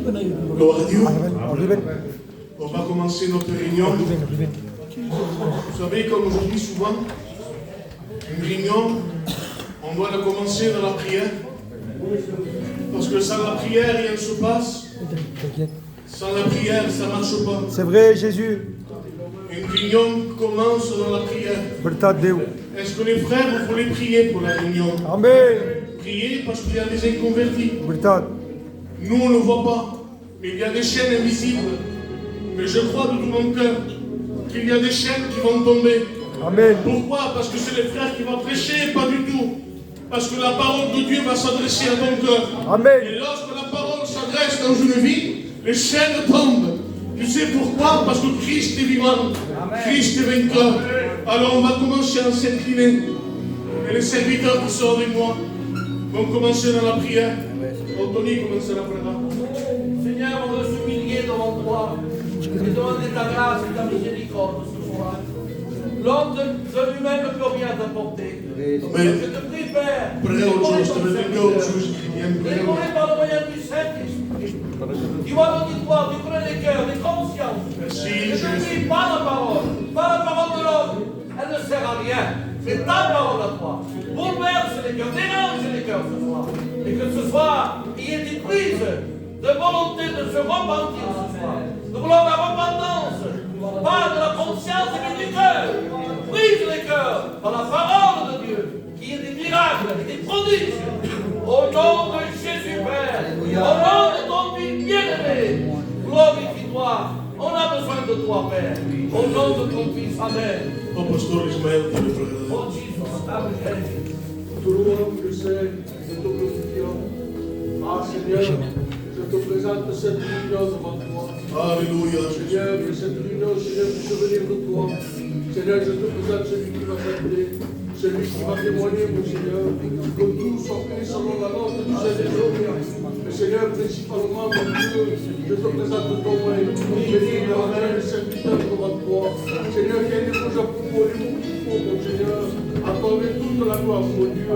Gloire à Dieu. On va commencer notre réunion. Vous savez, comme aujourd'hui souvent, une réunion, on doit la commencer dans la prière. Parce que sans la prière, rien ne se passe. Sans la prière, ça ne marche pas. C'est vrai, Jésus. Une réunion commence dans la prière. Est-ce que les frères, vous voulez prier pour la réunion? Amen. Prier parce qu'il y a des inconvertis. Verdade. Nous, on ne le voit pas. Mais il y a des chaînes invisibles. Mais je crois de tout mon cœur qu'il y a des chaînes qui vont tomber. Amen. Pourquoi? Parce que c'est les frères qui vont prêcher, pas du tout. Parce que la parole de Dieu va s'adresser à ton cœur. Amen. Et lorsque la parole s'adresse dans une vie, les chaînes tombent. Tu sais pourquoi? Parce que Christ est vivant. Amen. Christ est vainqueur. Alors on va commencer à s'incliner. Et les serviteurs qui sont avec moi vont commencer dans la prière. Anthony commencera la prière. Seigneur, on veut s'humilier devant toi et demander ta grâce et ta miséricorde ce soir. L'homme de lui-même ne peut rien t'apporter. Je te prie, Père, décoré par le moyen du Saint-Esprit. Tu vois l'auditoire, tu connais les cœurs, les consciences. Je te prie, pas la parole de l'homme. Elle ne sert à rien. C'est ta parole à toi. Bouleverse les cœurs, dérange les cœurs ce soir. Et que ce soir, il y ait des prises de volonté de se repentir ce soir. Nous voulons la repentance, pas de la conscience mais du cœur. Brise les cœurs par la parole de Dieu, qu'il y ait des miracles et des prodiges. Au nom de Jésus Père, au nom de ton Fils bien-aimé, glorifie-toi. On a besoin de toi, Père. Au nom de ton Fils, Amen. Oh, Pasteur Ismaël, tu le feras. Oh Jesus, Amen. Te louons, je sais, et te glorifions. Ah Seigneur, je te présente cette réunion devant toi. Alléluia. Seigneur, que cette réunion, Seigneur, puisse venir de toi. Seigneur, je te présente celui qui va t'appeler, celui qui va témoigner, mon Seigneur, que tout soit fait selon la note du Saint-Esprit. Mais Seigneur, principalement, mon Dieu, je te présente ton moyen. Bénis le revers des serviteurs devant toi. Seigneur, qu'il y ait des projets pour moi, mon Seigneur. Accordez toute la gloire, mon Dieu.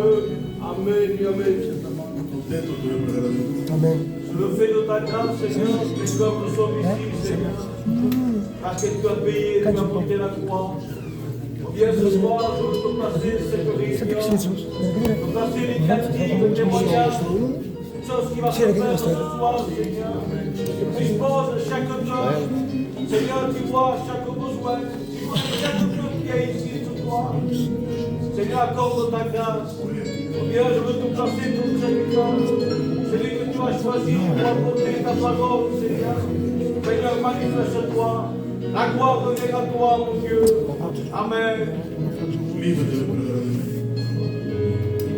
Amen et Amen. Amen. Je le fais de ta grâce, Seigneur, que tu as besoin ici, Seigneur. Parce que tu as payé, tu as porté la croix. Viens ce soir, je veux te placer cette réunion, te placer les cantiques, les témoignages, une chose qui va se faire ce soir, Seigneur. Dispose chaque cœur. Seigneur, tu vois chaque besoin, tu connais chaque cœur qui est ici ce soir. Seigneur, accorde ta grâce. Viens, je veux te placer ton serviteur, celui que tu as choisi pour apporter ta parole, Seigneur. Seigneur, manifeste-toi. La gloire revient à toi, mon Dieu. Amen.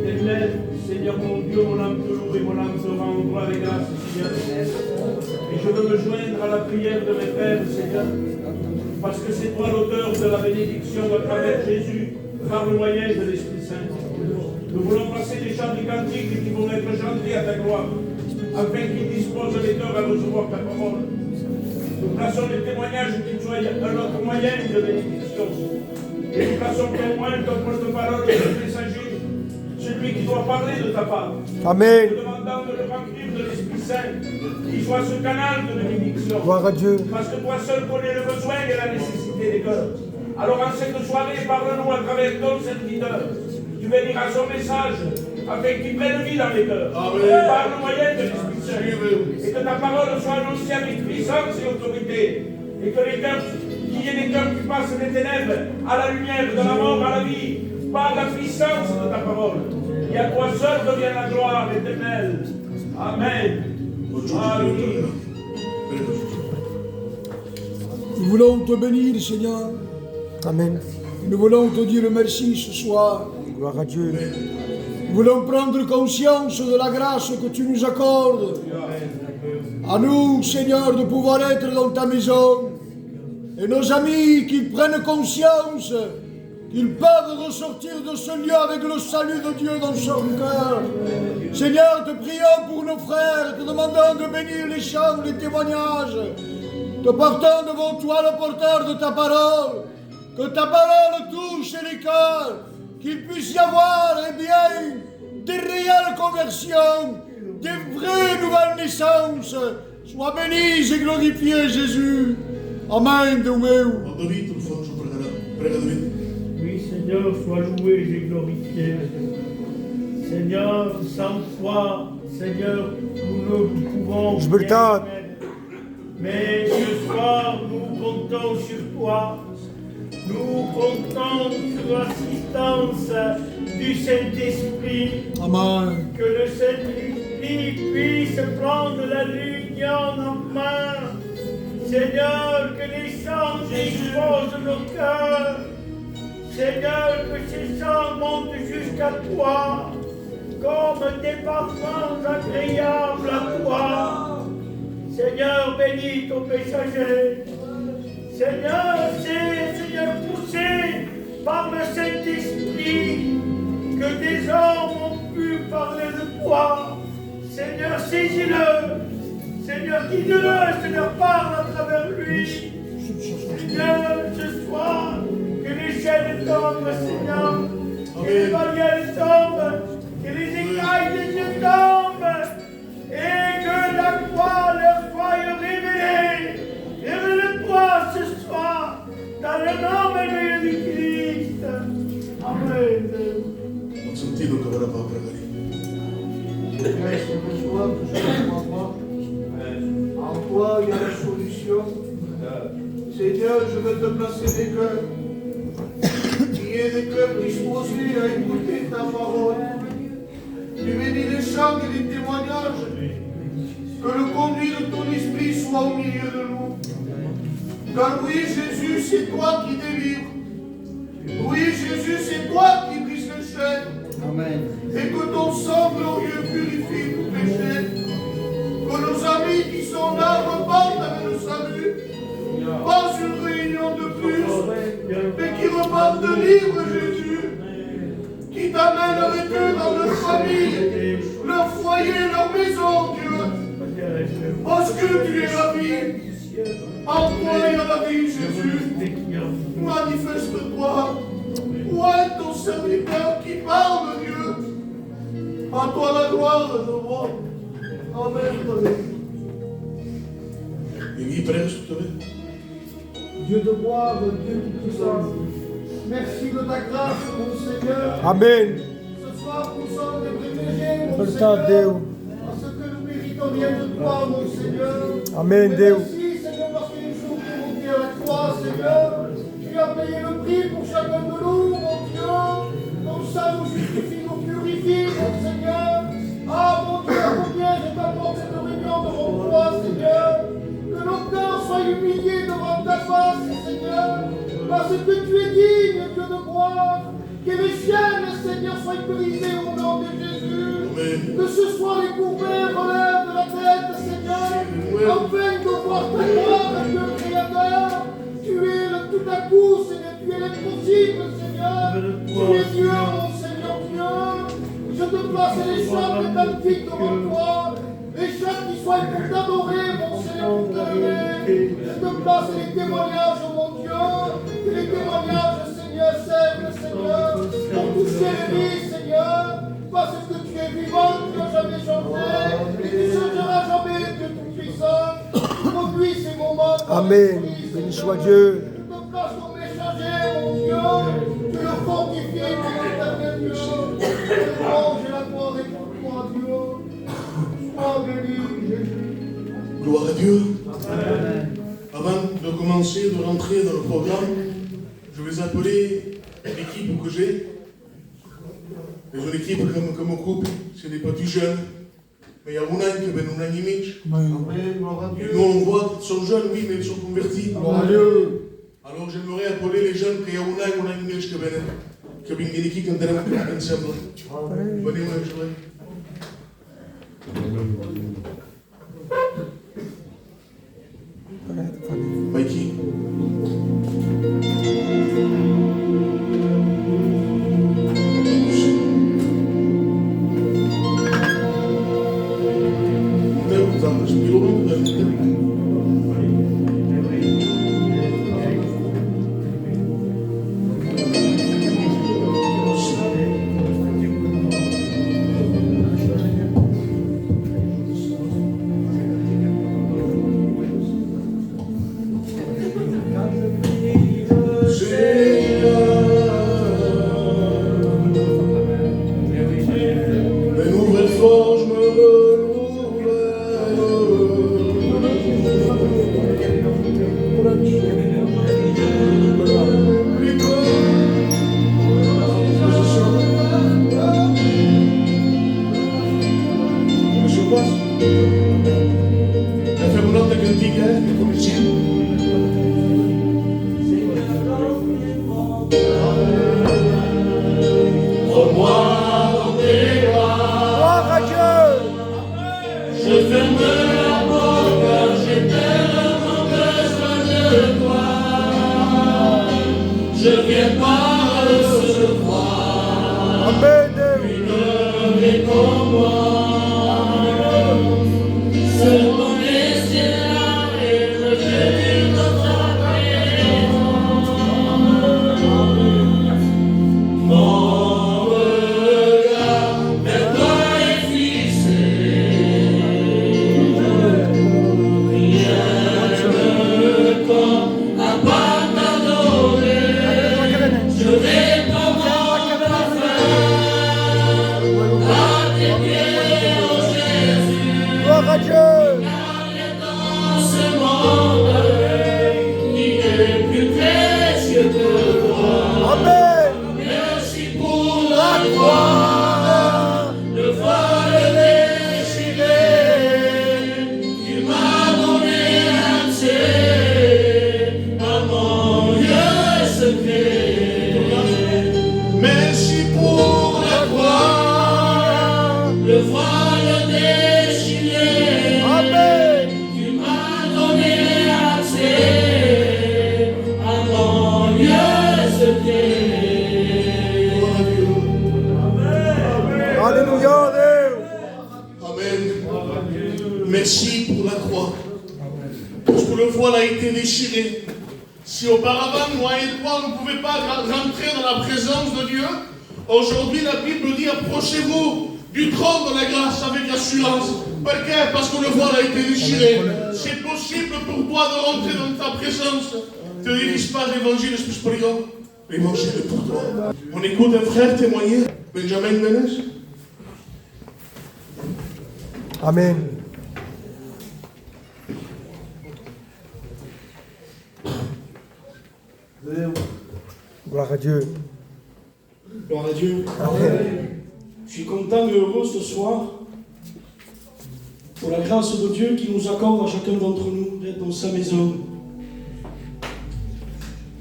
Éternel, Seigneur mon Dieu, mon âme te loue et mon âme te rend gloire et grâce, Seigneur. Et je veux me joindre à la prière de mes pères, Seigneur, parce que c'est toi l'auteur de la bénédiction à travers Jésus, par le moyen de l'Esprit Saint. Nous voulons passer des chants du cantique qui vont être chantés à ta gloire, afin qu'ils disposent les cœurs à recevoir ta parole. Nous plaçons les témoignages qu'ils soient un autre moyen de bénédiction. Et nous plaçons témoin ton porte-parole, le messager, celui qui doit parler de ta part. Amen. Nous demandons de le remplir de l'Esprit Saint, qu'il soit ce canal de bénédiction. Gloire à Dieu. Parce que toi seul connais le besoin et la nécessité des cœurs. Alors en cette soirée, parle-nous à travers ton serviteur. Tu béniras son message afin qu'il prenne vie dans les cœurs. Par le moyen de l'Esprit Saint. Et que ta parole soit annoncée avec puissance et autorité. Et que les cœurs, qu'il y ait des cœurs qui passent des ténèbres à la lumière, de la mort à la vie, par la puissance de ta parole. Et à toi seul revient la gloire éternelle. Amen. Alléluia. Nous voulons te bénir, Seigneur. Amen. Nous voulons te dire merci ce soir. Gloire à Dieu. Nous voulons prendre conscience de la grâce que tu nous accordes. À nous, Seigneur, de pouvoir être dans ta maison. Et nos amis qui prennent conscience qu'ils peuvent ressortir de ce lieu avec le salut de Dieu dans son cœur. Seigneur, te prions pour nos frères, te demandons de bénir les chants, les témoignages. Te portons devant toi le porteur de ta parole. Que ta parole touche les cœurs, qu'il puisse y avoir, des réelles conversions, des vraies nouvelles naissances. Sois béni et glorifié, Jésus. Amen, Dieu meu. David, au fond, je prega David. Oui, Seigneur, sois loué et glorifié. Seigneur, sans toi, Seigneur, nous ne pouvons Je veux le temps. Mais ce soir, nous comptons sur toi. Nous comptons sur l'assistance du Saint-Esprit. Amen. Que le Saint-Esprit puisse prendre la lumière en main. Seigneur, que les chants exposent nos cœurs. Seigneur, que ces chants montent jusqu'à toi, comme des parfums agréables à toi. Seigneur, bénis ton messager. Seigneur, c'est, Seigneur, poussé par le Saint-Esprit, que des hommes ont pu parler de toi. Seigneur, saisis-le. Seigneur, guide-le, Seigneur, parle à travers lui. Seigneur, ce soir, que les chaînes tombent, Seigneur, que les barrières tombent, que les écailles des yeux tombent, et que la croix leur soit révélée. Révèle-toi ce soir, dans le nom merveilleux du Christ. Amen. Ho sentito che aveva la pregare. En toi, il y a la solution. Seigneur, je veux te placer des cœurs. Qu'il y ait des cœurs disposés à écouter ta parole. Tu bénis les chants et les témoignages. Que le conduit de ton esprit soit au milieu de nous. Car oui, Jésus, c'est toi qui délivres. Oui, Jésus, c'est toi qui brise les chaînes. Amen. Et que ton sang glorieux purifie tout péché. Que nos amis qui sont là repartent avec le salut. Pas une réunion de plus, mais qui repartent de libre, Jésus. Qui t'amènent avec eux dans leur famille, leur foyer, leur maison, Dieu. Parce que tu es la vie. En toi il y a la vie, Jésus. Manifeste-toi. Où est ton serviteur qui parle, Dieu? À toi la gloire, je vois. Amen. Et qui prêche, s'il te plaît? Dieu de gloire, Dieu tout-puissant. Merci de ta grâce, mon Seigneur. Amen. Ce soir, nous sommes des privilégiés, mon Verdade, Seigneur. Deus. Parce que nous méritons rien de toi, mon Seigneur. Amen, Mais Deus. merci, Seigneur, parce que les jours qui ont été à la croix, Seigneur, tu as payé le prix pour chacun de nous, mon Dieu. Comme ça, nous justifie, nous purifie, mon Seigneur. Ah, mon Dieu, combien je t'apporte cette réunion devant toi, Seigneur. Que nos cœurs soient humiliés devant ta face, Seigneur. Parce que tu es digne, Dieu de gloire. Que les chaînes, Seigneur, soient brisées au nom de Jésus. Amen. Que ce soit les couverts relèvent de la tête, Seigneur. Afin de voir ta gloire, Dieu créateur. Tu es le tout à coup, Seigneur. Tu es l'impossible, Seigneur. Tu es Dieu, mon Seigneur Dieu. Je te place les chants et cantiques devant toi. Les chants qui soient pour t'adorer, mon Seigneur, pour t'aimer. Je te place les témoignages, mon Dieu. Que les témoignages, Seigneur, servent le Seigneur. Pour toucher les vies, Seigneur. Parce que tu es vivant, tu n'as jamais changé. Et tu changeras jamais, Dieu tout-puissant. Conduis ces moments. Amen. Béni soit Dieu. Je te place comme messager, mon Dieu. Tu le fortifies, mon éternel Dieu. Le louange et la gloire est pour toi, Dieu. Sois béni, Jésus. Gloire à Dieu. Avant de commencer, de rentrer dans le programme, je vais appeler l'équipe que j'ai. Et une équipe comme groupe, ce n'est pas du jeune, mais il y a un an qui est un an et demi. Amen, gloire à Et Dieu. nous on voit qu'ils sont jeunes, oui, mais ils sont convertis. Gloire à Dieu. Alors j'aimerais appeler les jeunes qui ont un an et demi qui viennent ici quand on est ensemble. Venez, moi, je vais. Mikey. pour la croix. Parce que le voile a été déchiré. Si auparavant, moi et toi, on ne pouvait pas rentrer dans la présence de Dieu, aujourd'hui la Bible dit approchez-vous du trône de la grâce avec assurance. Pourquoi? Parce que le voile a été déchiré. C'est possible pour toi de rentrer dans ta présence. Ne te dirige pas l'évangile, je prie. L'évangile est pour toi. On écoute un frère témoigner, Benjamin Ménez. Amen. Gloire à Dieu. Gloire à Dieu. Amen. Je suis content et heureux ce soir pour la grâce de Dieu qui nous accorde à chacun d'entre nous d'être dans sa maison.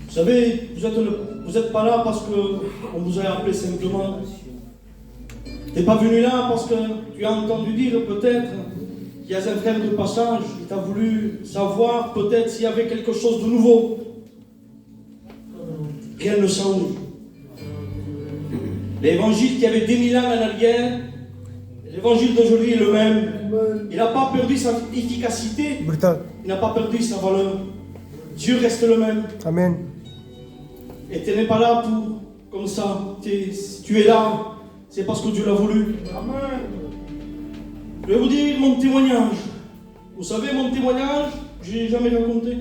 Vous savez, vous n'êtes pas là parce qu'on vous a appelé simplement. Tu n'es pas venu là parce que tu as entendu dire peut-être qu'il y a un frère de passage qui t'a voulu savoir peut-être s'il y avait quelque chose de nouveau. Rien ne change. L'évangile qui avait 2000 ans en arrière, l'évangile d'aujourd'hui est le même. Il n'a pas perdu sa efficacité, Brutal. il n'a pas perdu sa valeur. Dieu reste le même. Amen. Et tu n'es pas là pour comme ça. Si tu es là, c'est parce que Dieu l'a voulu. Amen. Je vais vous dire mon témoignage. Vous savez, mon témoignage, je ne l'ai jamais raconté.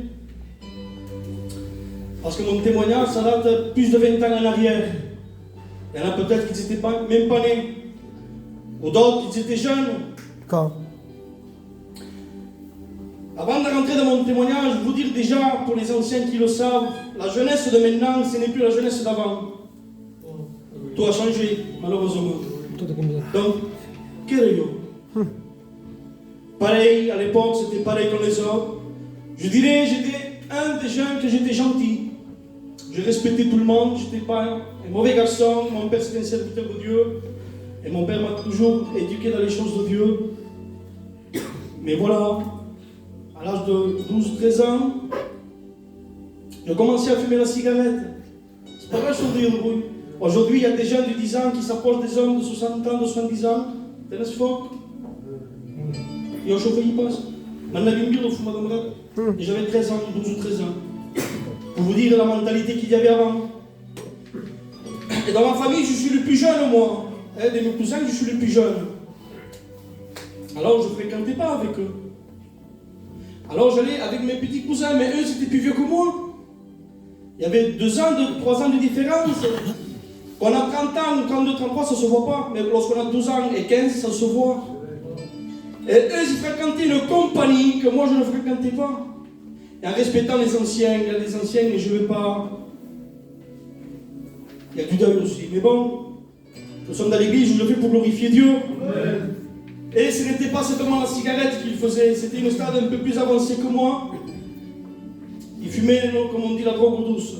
Parce que mon témoignage, ça date de plus de 20 ans en arrière. Il y en a peut-être qui n'étaient même pas nés. Ou d'autres qui étaient jeunes. Quand? Avant de rentrer dans mon témoignage, je vous dire déjà, pour les anciens qui le savent, la jeunesse de maintenant, ce n'est plus la jeunesse d'avant. Tout a changé, malheureusement. Donc, quel est pareil, à l'époque, c'était pareil comme les autres. Je dirais, j'étais un des jeunes que j'étais gentil. Je respectais tout le monde, je n'étais pas un mauvais garçon. Mon père, c'était un serviteur de Dieu. Et mon père m'a toujours éduqué dans les choses de Dieu. Mais voilà, à l'âge de 12-13 ans, j'ai commencé à fumer la cigarette. C'est pas grand-chose de dire de bruit. Aujourd'hui, il y a des jeunes de 10 ans qui s'approchent des hommes de 60 ans, de 70 ans. Tenez fort. Et au chauffeur, il passe. Maintenant, il y a une fumée de bras. Et j'avais 13 ans, 12 ou 13 ans. Pour vous dire la mentalité qu'il y avait avant. Et dans ma famille, je suis le plus jeune, moi. De mes cousins, je suis le plus jeune. Alors, je ne fréquentais pas avec eux. Alors, j'allais avec mes petits cousins, mais eux, c'était plus vieux que moi. Il y avait 2 ans, 3 ans de différence. Quand on a 30 ans, 32, 33, ça ne se voit pas. Mais lorsqu'on a 12 ans et 15, ça se voit. Et eux, ils fréquentaient une compagnie que moi, je ne fréquentais pas. Et en respectant les anciens, il y a des anciens, mais je ne vais pas... Il y a du deuil aussi. Mais bon, nous sommes dans l'église, je le fais pour glorifier Dieu. Amen. Et ce n'était pas simplement la cigarette qu'il faisait, c'était une stade un peu plus avancée que moi. Il fumait, comme on dit, la drogue douce.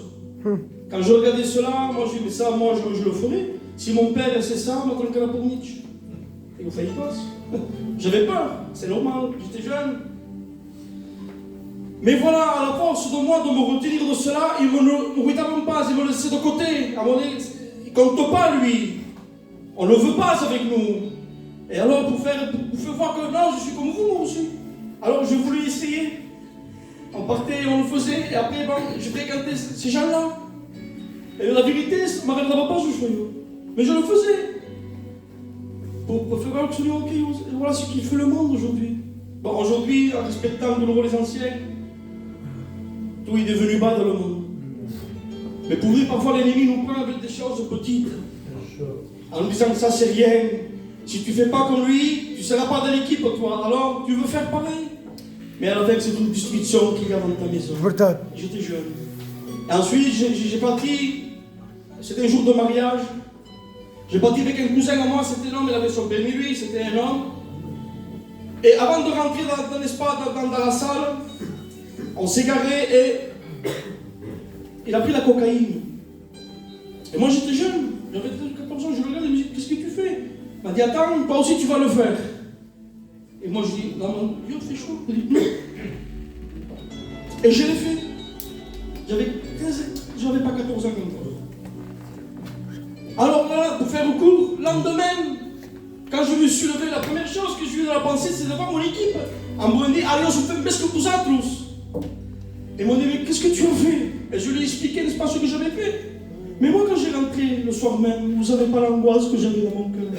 Quand je regardais cela, moi je dis, mais ça, moi je le ferais. Si mon père c'est ça, moi je ne pour Nietzsche. Et vous faites pas. J'avais peur, c'est normal, j'étais jeune. Mais voilà, à la force de moi de me retenir de cela, il ne me regarde pas, il me laissait de côté. À mon avis, il ne compte pas lui. On ne le veut pas avec nous. Et alors, pour faire voir que non, je suis comme vous, moi aussi. Alors, je voulais essayer. On partait, on le faisait, et après, bon, je fréquentais ces gens-là. Et la vérité, ça ne m'arrêtera pas, je choisis. Mais je le faisais. Pour faire voir que voilà ce qui fait le monde aujourd'hui. Bon, aujourd'hui, en respectant de nouveau les anciens, tout est devenu bas dans le monde. Mais pour lui, parfois, l'ennemi nous prend avec des choses petites. En nous disant que ça, c'est rien. Si tu ne fais pas comme lui, tu ne seras pas dans l'équipe, toi. Alors, tu veux faire pareil. Mais à la fin, c'est une destruction qu'il y a dans ta maison. J'étais jeune. Et ensuite, j'ai parti. C'était un jour de mariage. J'ai parti avec un cousin à moi, c'était un homme, il avait son permis, lui, c'était un homme. Et avant de rentrer dans la salle, on s'est garé et il a pris la cocaïne. Et moi, j'étais jeune. J'avais 14 ans, je le regarde et je me dis, qu'est-ce que tu fais? Il m'a dit, attends, toi aussi tu vas le faire. Et moi je dis, non, mon Dieu, fait chaud. Il dit, non. Et je l'ai fait. J'avais pas 14 ans encore. Alors là, pour faire court, lendemain, quand je me suis levé, la première chose que je lui ai pensé, c'est devant mon équipe. En Burundi, adiós, un peu ce que vosotros. Et ils m'ont dit, mais qu'est-ce que tu as fait? Et je lui ai expliqué, n'est-ce pas, ce que j'avais fait. Mais moi, quand j'ai rentré le soir même, vous savez pas l'angoisse que j'avais dans mon cœur.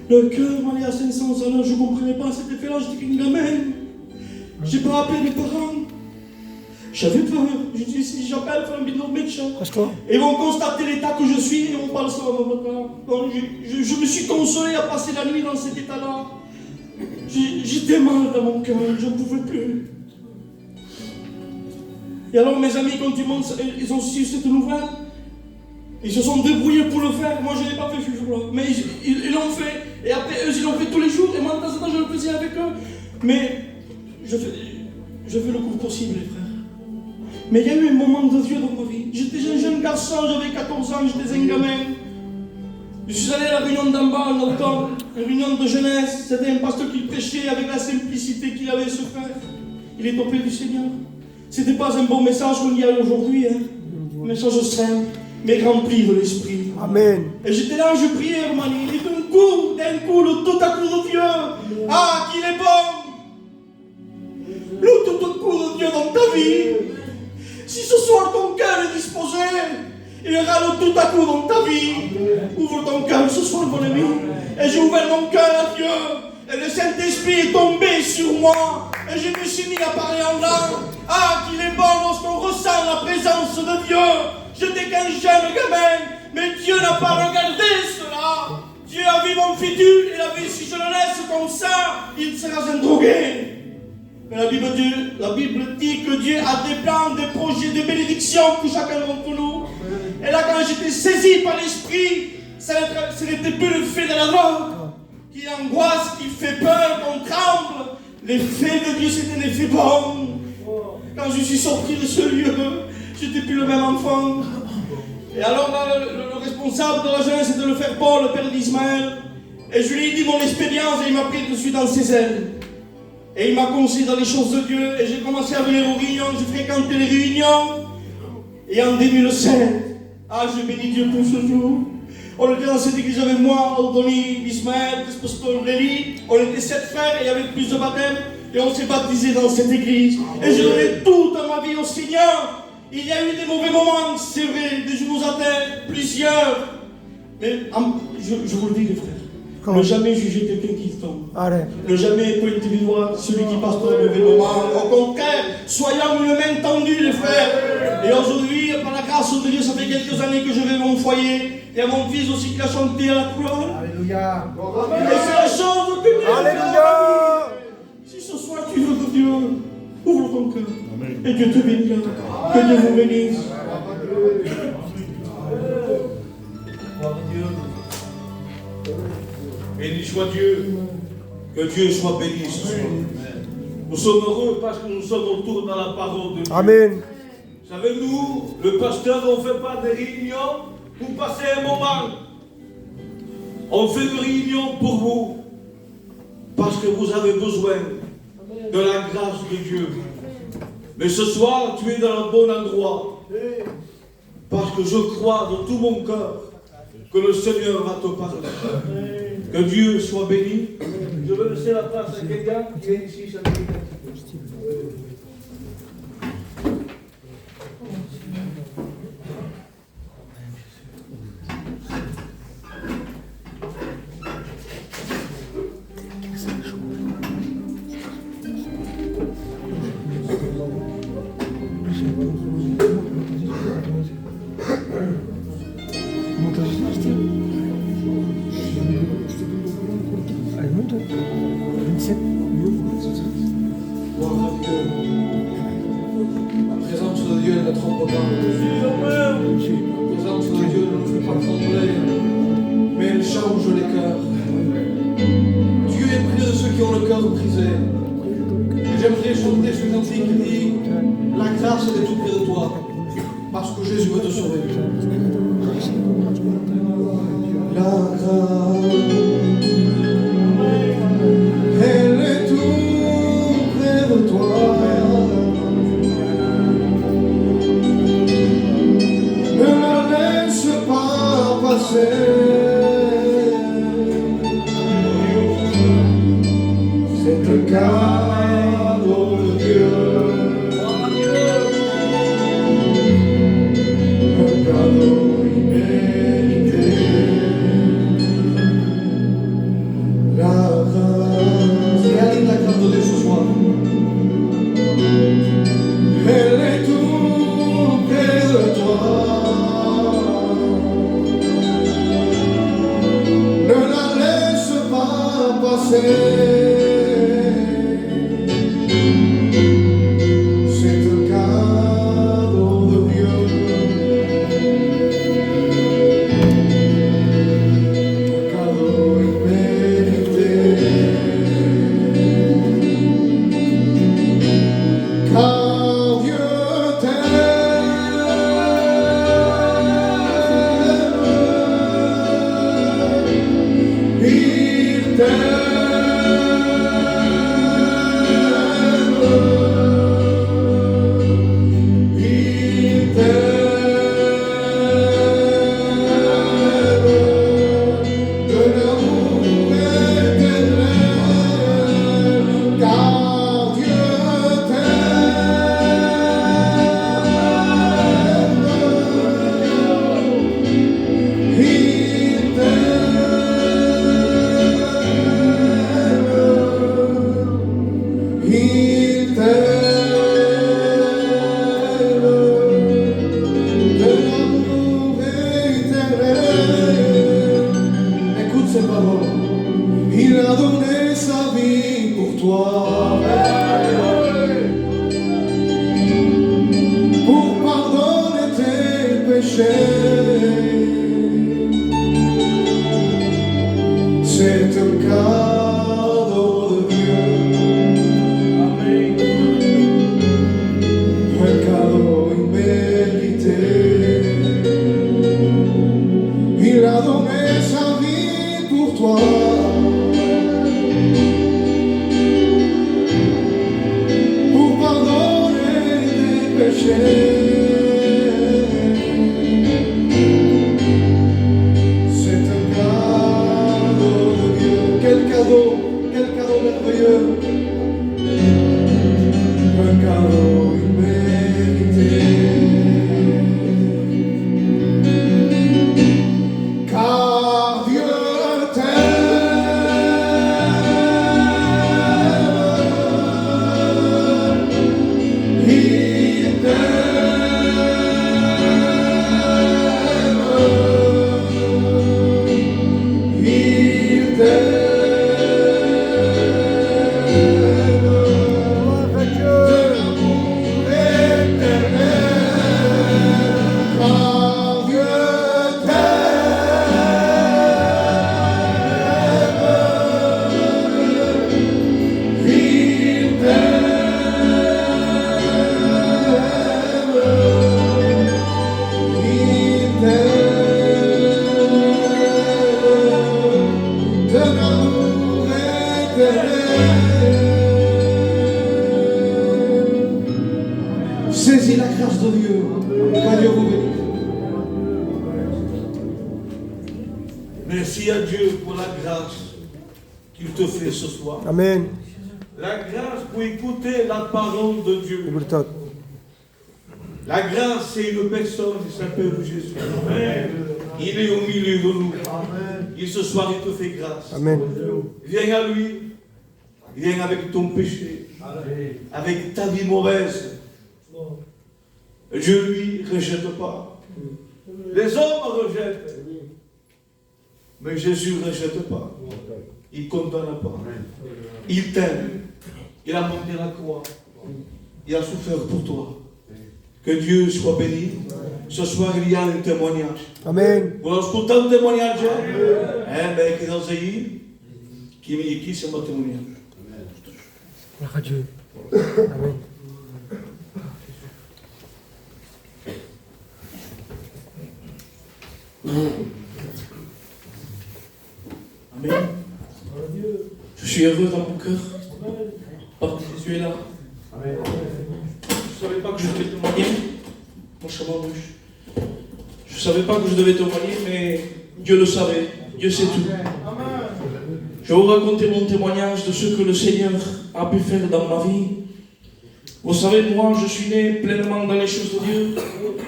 Le cœur m'allait à 500 à l'heure, je ne comprenais pas cet effet-là, j'étais qu'une gamine. J'ai pas appelé mes parents. J'avais peur. Je dis, si j'appelle, il faut un bidon de médecin. Et ils vont constater l'état que je suis et on parle ça à mon papa. Donc, je me suis consolé à passer la nuit dans cet état-là. J'étais mal dans mon cœur, je ne pouvais plus. Et alors mes amis, quand ils ont su cette nouvelle, ils se sont débrouillés pour le faire. Moi, je n'ai pas fait ce jour-là. Mais ils l'ont fait. Et après, eux, ils l'ont fait tous les jours. Et moi, de temps en temps, je le faisais avec eux. Mais je fais le cours possible, les frères. Mais il y a eu un moment de Dieu dans ma vie. J'étais un jeune garçon, j'avais 14 ans, j'étais un gamin. Je suis allé à la réunion d'en bas, en automne, une réunion de jeunesse. C'était un pasteur qui prêchait avec la simplicité qu'il avait, ce frère. Il est auprès du Seigneur. C'était pas un bon message qu'on y a aujourd'hui, hein. Un message simple, mais rempli de l'esprit. Amen. Et j'étais là, je priais, Mani. Et d'un coup, le tout à coup de Dieu. Ah, qu'il est bon! Le tout à coup de Dieu dans ta vie. Si ce soir ton cœur est disposé, il y aura le tout à coup dans ta vie. Ouvre ton cœur ce soir, mon ami. Et j'ai ouvert mon cœur à Dieu. Et le Saint-Esprit est tombé sur moi. Et je me suis mis à parler en langue. Ah, qu'il est bon lorsqu'on ressent la présence de Dieu. J'étais qu'un jeune gamin. Mais Dieu n'a pas regardé cela. Dieu a vu mon futur. Il a vu si je le laisse comme ça, il sera un drogué. Mais la Bible dit que Dieu a des plans, des projets, des bénédictions pour chacun d'entre nous. Et là, quand j'étais saisi par l'Esprit, ce n'était plus le fait de la drogue qui angoisse, qui fait peur, qu'on tremble. L'effet de Dieu, c'était un effet bon. Quand je suis sorti de ce lieu, j'étais plus le même enfant. Et alors, là, le responsable de la jeunesse, c'était le frère Paul, le père d'Ismaël. Et je lui ai dit mon expérience et il m'a pris tout de suite dans ses ailes. Et il m'a conseillé dans les choses de Dieu. Et j'ai commencé à venir aux réunions, j'ai fréquenté les réunions. Et en 2007, je bénis Dieu pour ce jour. On était dans cette église avec moi, Aldoni, Ismaël, Pastor Réli. On était 7 frères et il y avait plus de baptêmes. Et on s'est baptisés dans cette église. Et je donnais toute ma vie au Seigneur. Il y a eu des mauvais moments, c'est vrai, des genoux à terre, plusieurs. Mais je vous le dis, les frères. Ne jamais juger quelqu'un qui tombe. Ne jamais pointer du doigt celui qui passe par un mauvais moment. Au contraire, soyons une main tendue, les frères. Et aujourd'hui, par la grâce de Dieu, ça fait quelques années que je vais à mon foyer. Il y a mon fils aussi qui a chanté à la couleur. Alléluia. Et c'est la chose que Dieu Alléluia. Si ce soir tu veux que Dieu ouvre ton cœur. Et Dieu te bénisse. Que Dieu vous bénisse. Béni soit Dieu, que Dieu soit béni ce soir. Nous sommes heureux parce que nous sommes autour dans la parole de Dieu. Amen. Savez-nous, le pasteur, on ne fait pas des réunions pour passer un moment. On fait une réunion pour vous, parce que vous avez besoin de la grâce de Dieu. Mais ce soir, tu es dans le bon endroit, parce que je crois de tout mon cœur que le Seigneur va te parler. Que Dieu soit béni. Je vais laisser la place à quelqu'un qui vient ici chanter un petit peu. La présence de Dieu ne trompe pas. La présence de Dieu ne nous fait pas trembler, mais elle change les cœurs. Dieu est près de ceux qui ont le cœur brisé. Et j'aimerais chanter ce cantique qui dit: la grâce est tout près de toi, parce que Jésus veut te sauver. La grâce, elle est tout près de toi. Ne la laisse pas passer. Cette grâce Elle est tout près de toi. Ne la laisse pas passer. C'est un cadeau de Dieu. Un cadeau immérité. Car Dieu t'aime. Il t'aime. Écoute ces paroles. Il a donné sa vie pour toi, pour pardonner tes péchés. C'est un cadeau de Dieu. Un cadeau immérité. Il a donné sa vie pour toi. Pour pardonner tes péchés. C'est un cadeau de Dieu. Quel cadeau merveilleux. Un cadeau immérité. Car Dieu t'aime. Il t'aime. Il t'aime. Saisis la grâce de Dieu. Que Dieu vous bénisse. Merci à Dieu pour la grâce qu'il te fait ce soir. Amen. La grâce pour écouter la parole de Dieu. Libertad. La grâce, c'est une personne qui s'appelle Jésus. Amen. Il est au milieu de nous. Et ce soir, il te fait grâce. Amen. Viens à lui. Viens avec ton péché. Avec ta vie mauvaise. Dieu lui rejette pas. Les hommes rejettent. Mais Jésus ne rejette pas. Il ne condamne pas. Il t'aime. Il a monté la croix. Il a souffert pour toi. Que Dieu soit béni. Ce soir, il y a un témoignage. Amen. Vous ascoltez un témoignage? Ben, que dans aí, qui me dit qui c'est mon témoignage. Gloire à Dieu. Amen. Amen. Je suis heureux dans mon cœur. Parce que Jésus est là. Je ne savais pas que je devais témoigner. Mon chemin rouge. Je ne savais pas que je devais témoigner, mais Dieu le savait. Dieu sait tout. Je vais vous raconter mon témoignage de ce que le Seigneur a pu faire dans ma vie. Vous savez, moi, je suis né pleinement dans les choses de Dieu.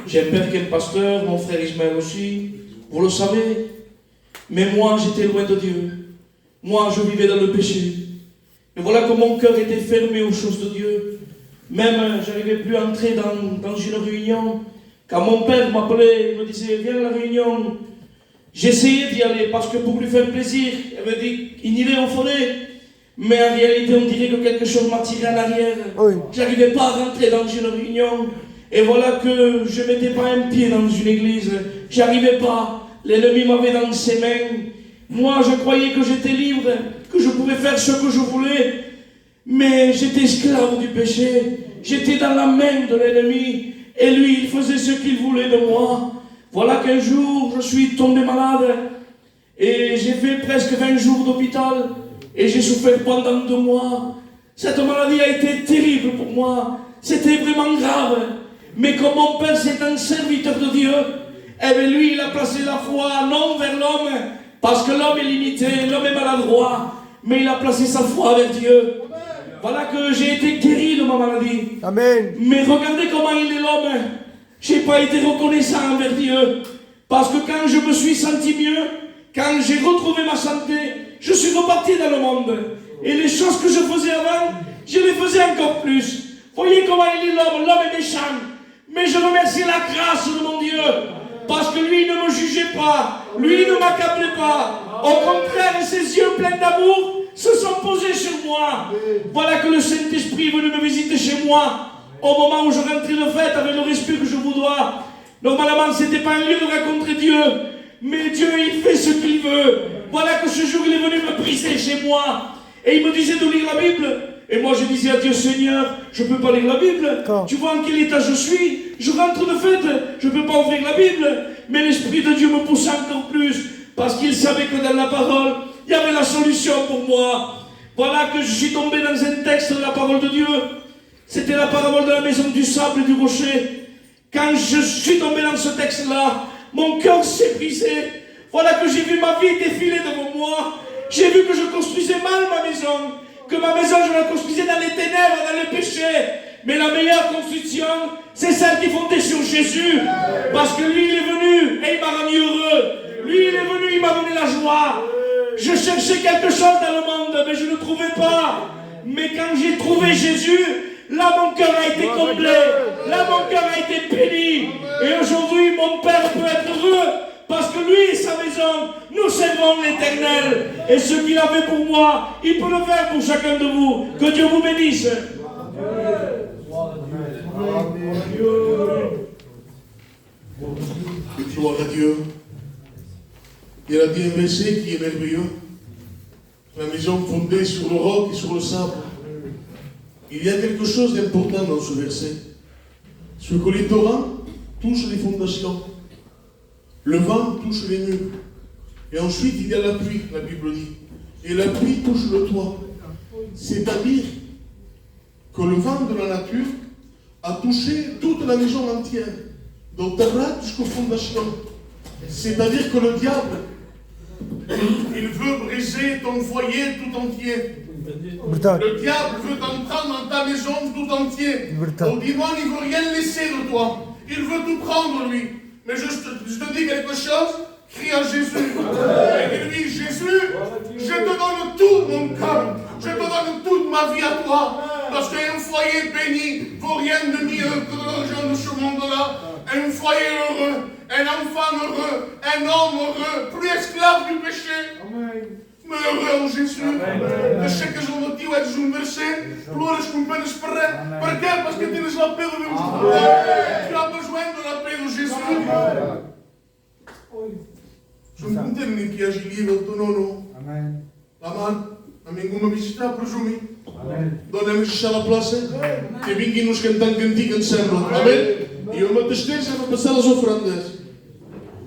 J'ai un père qui est pasteur, mon frère Ismaël aussi. Vous le savez. Mais moi, j'étais loin de Dieu. Moi, je vivais dans le péché. Et voilà que mon cœur était fermé aux choses de Dieu. Même, j'arrivais plus à entrer dans une réunion. Quand mon père m'appelait, il me disait, viens à la réunion. J'essayais d'y aller parce que pour lui faire plaisir, il me dit, il irait en forêt. Mais en réalité, on dirait que quelque chose m'a tiré en arrière. Oui. J'arrivais pas à rentrer dans une réunion. Et voilà que je mettais pas un pied dans une église. J'arrivais pas. L'ennemi m'avait dans ses mains. Moi, je croyais que j'étais libre, que je pouvais faire ce que je voulais. Mais j'étais esclave du péché. J'étais dans la main de l'ennemi. Et lui, il faisait ce qu'il voulait de moi. Voilà qu'un jour, je suis tombé malade. Et j'ai fait presque 20 jours d'hôpital. Et j'ai souffert pendant 2 mois. Cette maladie a été terrible pour moi. C'était vraiment grave. Mais comme mon père, c'est un serviteur de Dieu, eh bien lui, il a placé la foi non vers l'homme. Parce que l'homme est limité, l'homme est maladroit. Mais il a placé sa foi vers Dieu. Voilà que j'ai été guéri de ma maladie. Amen. Mais regardez comment il est l'homme. J'ai pas été reconnaissant envers Dieu. Parce que quand je me suis senti mieux, quand j'ai retrouvé ma santé, je suis reparti dans le monde. Et les choses que je faisais avant, je les faisais encore plus. Voyez comment il est l'homme. L'homme est méchant. Mais je remercie la grâce de mon Dieu. Parce que lui ne me jugeait pas. Lui ne m'accablait pas. Au contraire, ses yeux pleins d'amour se sont posés sur moi. Voilà que le Saint-Esprit est venu me visiter chez moi. Au moment où je rentrais de fête avec le respect que je vous dois. Normalement, ce n'était pas un lieu de rencontrer Dieu. Mais Dieu, il fait ce qu'il veut. Voilà que ce jour, il est venu me briser chez moi. Et il me disait de lire la Bible. Et moi, je disais à Dieu, Seigneur, je ne peux pas lire la Bible. Tu vois en quel état je suis. Je rentre de fête. Je ne peux pas ouvrir la Bible. Mais l'Esprit de Dieu me poussait encore plus. Parce qu'il savait que dans la parole, il y avait la solution pour moi. Voilà que je suis tombé dans un texte de la parole de Dieu. C'était la parabole de la maison du sable et du rocher. Quand je suis tombé dans ce texte-là, mon cœur s'est brisé. Voilà que j'ai vu ma vie défiler devant moi. J'ai vu que je construisais mal ma maison. Que ma maison, je la construisais dans les ténèbres, dans le péché. Mais la meilleure construction, c'est celle qui fondait sur Jésus. Parce que lui, il est venu et il m'a rendu heureux. Lui, il est venu, il m'a donné la joie. Je cherchais quelque chose dans le monde, mais je ne trouvais pas. Mais quand j'ai trouvé Jésus, là, mon cœur a été comblé. Là, mon cœur a été béni. Et aujourd'hui, mon Père peut être heureux. Parce que lui et sa maison, nous servons l'Éternel. Et ce qu'il a fait pour moi, il peut le faire pour chacun de vous. Que Dieu vous bénisse. Gloire à Dieu. Il a dit un verset qui est merveilleux. La maison fondée sur le roc et sur le sable. Il y a quelque chose d'important dans ce verset. Ce que les torrents touchent les fondations. Le vent touche les murs. Et ensuite, il y a la pluie, la Bible dit. Et la pluie touche le toit. C'est-à-dire que le vent de la nature a touché toute la maison entière. Donc, terre jusqu'aux fondations. C'est-à-dire que le diable, il veut briser ton foyer tout entier. Le diable veut t'entendre dans ta maison tout entier. Au divan, il ne veut rien laisser de toi. Il veut tout prendre, lui. Mais je te dis quelque chose, crie à Jésus. Et lui, Jésus, je te donne tout mon cœur. Je te donne toute ma vie à toi. Parce qu'un foyer béni vaut rien de mieux que l'argent de ce monde-là. Un foyer heureux, un enfant heureux, un homme heureux, plus esclave du péché. Mais heureux en Jésus. Je sais que je vous dis, é um verset, plores com penas para. Para quê? Parce que tens la paix de Deus. Tu as besoin de la paix de Jésus. Je ne contemne que agi livre do nono. Amen. A nenhuma visita presumi. Dona-me a plaça. Que vinguem-nos cantando cantiga de samba. Amém? E uma das três é para passar as ofrendas.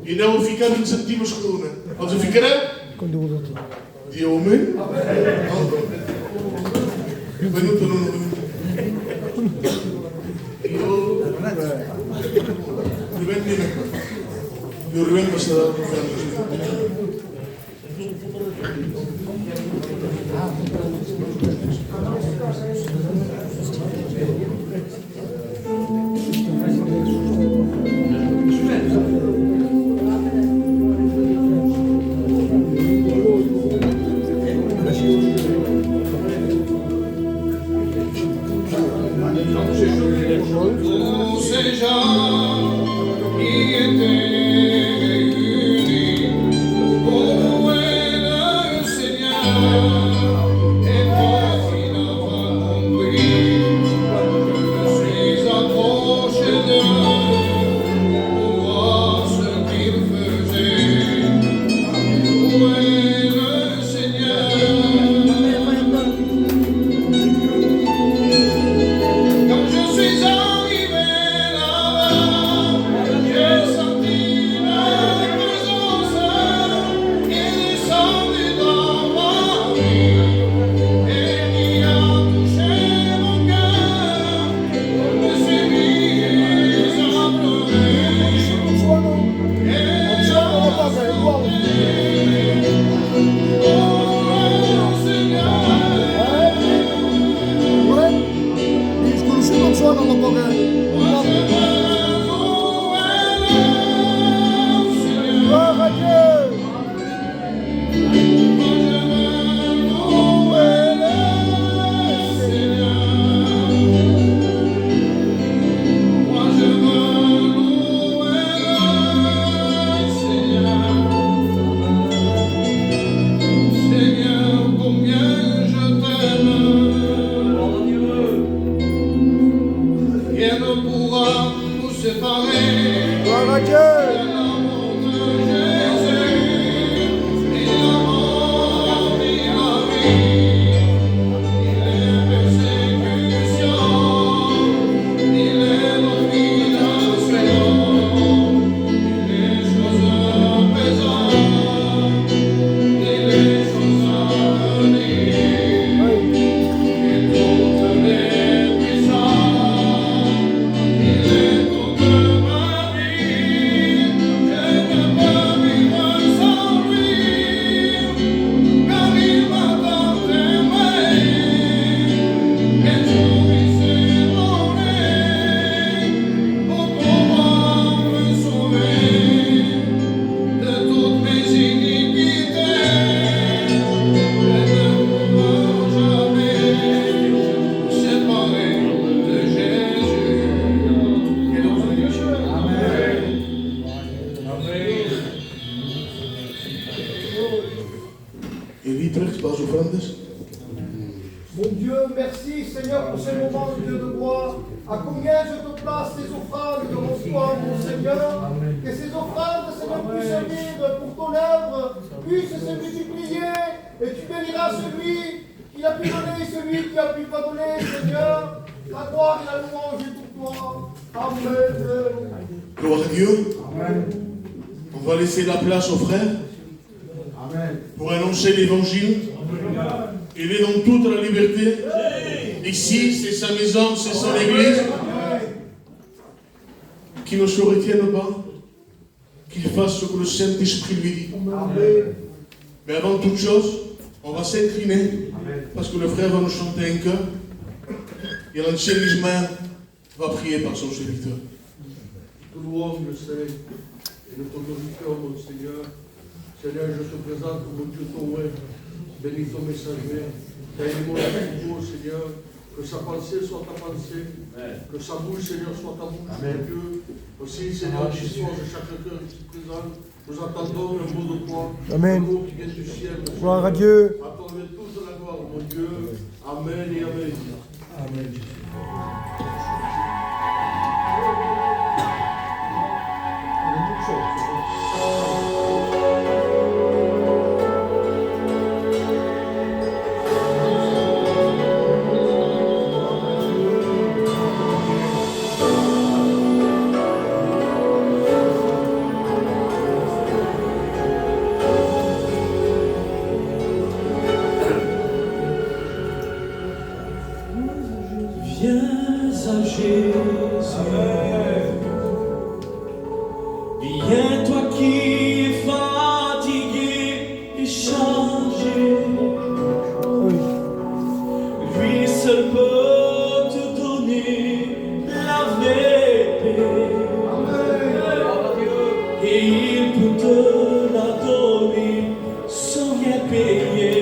E não ficar 20 centímetros cada uma. Podes ficar? Dio amém? Venho tu não. Eu revendo essa oferta. Tous ces gens qui étaient réunis pour louer le Seigneur, et moi qui n'ai pas compris, je me suis approché d'eux pour voir ce qu'ils faisaient. Louer le Seigneur. Quand je suis arrivé là-bas, j'ai senti la présence qui est descendue dans ma vie et qui a touché mon cœur. Je me suis mis à pleurer et à chanter. Oh Seigneur. Sconosciuto il suono non può Gloria a Dio! Seigneur, combien je t'aime. Rien ne pourra nous séparer. Gloria a Dio! L'amour de Jésus, il a rempli la vie. Il est persécution, il est domination, il est chose présente, il est chose à venir. Il toutes les puissances, il est toute ma vie. Je ne peux vivre sans lui, car il m'a tant aimé. Quel jour il s'est donné pour pouvoir me sauver de toutes mes iniquités. Je ne pourrai jamais me séparer de Jésus. Et donc, Eli trekt pas ofrendas. Mon Dieu, merci Seigneur pour ces moments, Dieu de gloire. À combien je te place ces offrandes devant toi, mon Seigneur. Que ces offrandes, Seigneur, puissent servir pour ton œuvre, puissent se multiplier. Et tu béniras celui qui a pu donner, celui qui a pu pas donner, Seigneur. La gloire et la louange est pour toi. Amen. Gloire à Dieu. On va laisser la place aux frères pour annoncer l'évangile. Il est dans toute la liberté. Ici, c'est sa maison, c'est son église. Qu'il ne se retienne pas. Qu'il fasse ce que le Saint-Esprit lui dit. Mais avant toute chose, on va s'incliner. Parce que le frère va nous chanter un chœur. Et l'ancien Ismaël va prier par son serviteur. Te louange, Seigneur, et nous te glorifions, mon Seigneur. Seigneur, je te présente, mon Dieu, ton roi. Bénis ton messager. T'as aimé mon amour, Seigneur. Que sa pensée soit ta pensée. Que sa bouche, Seigneur, soit ta bouche, mon Dieu. Aussi, Seigneur, l'histoire de chaque cœur ici présent. Nous attendons un mot de toi. Amen. Un mot qui vient du ciel. Seigneur. Gloire à Dieu. À toi, toute la gloire, mon Dieu. Amen et amen. Amen. Viens à Jésus. Viens toi qui es fatigué et chargé. Lui seul peut te donner la vraie paix. Et il peut te la donner sans rien payer.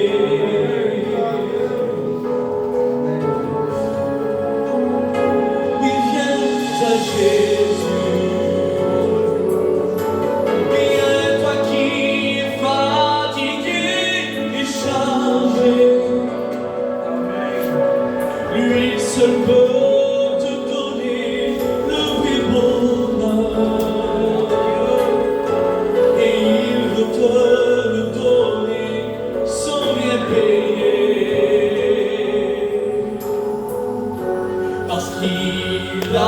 Il a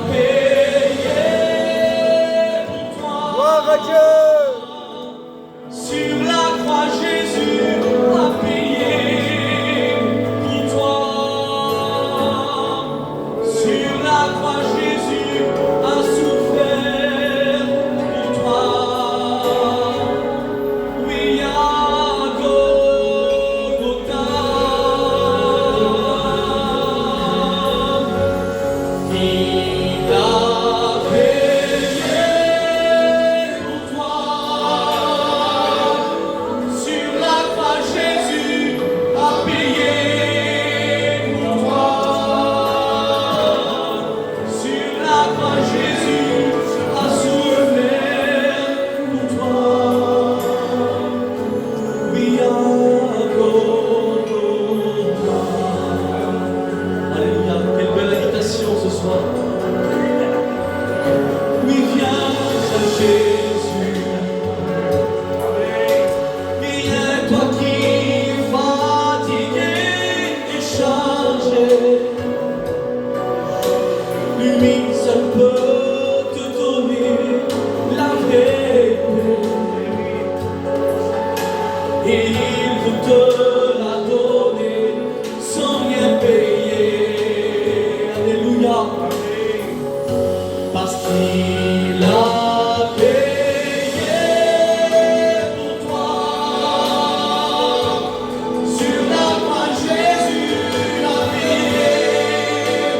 payé pour toi. Gloire à Dieu. Sur la croix, Jésus a payé pour toi. Sur la croix, Jésus a souffert pour toi. Oui, à Golgotha, il a payé pour toi. Sur la croix, Jésus a payé pour toi. Sur la croix, Jésus a souffert pour toi. Oui, à Golgotha. Alléluia, quelle belle invitation ce soir. Oui, viens à Jésus. Viens, toi qui es fatigué et chargé. Lui seul peut te donner la vraie paix. Et il veut te la donner sans rien payer. Alléluia. Parce qu'il a payé pour toi. Sur la croix, Jésus a payé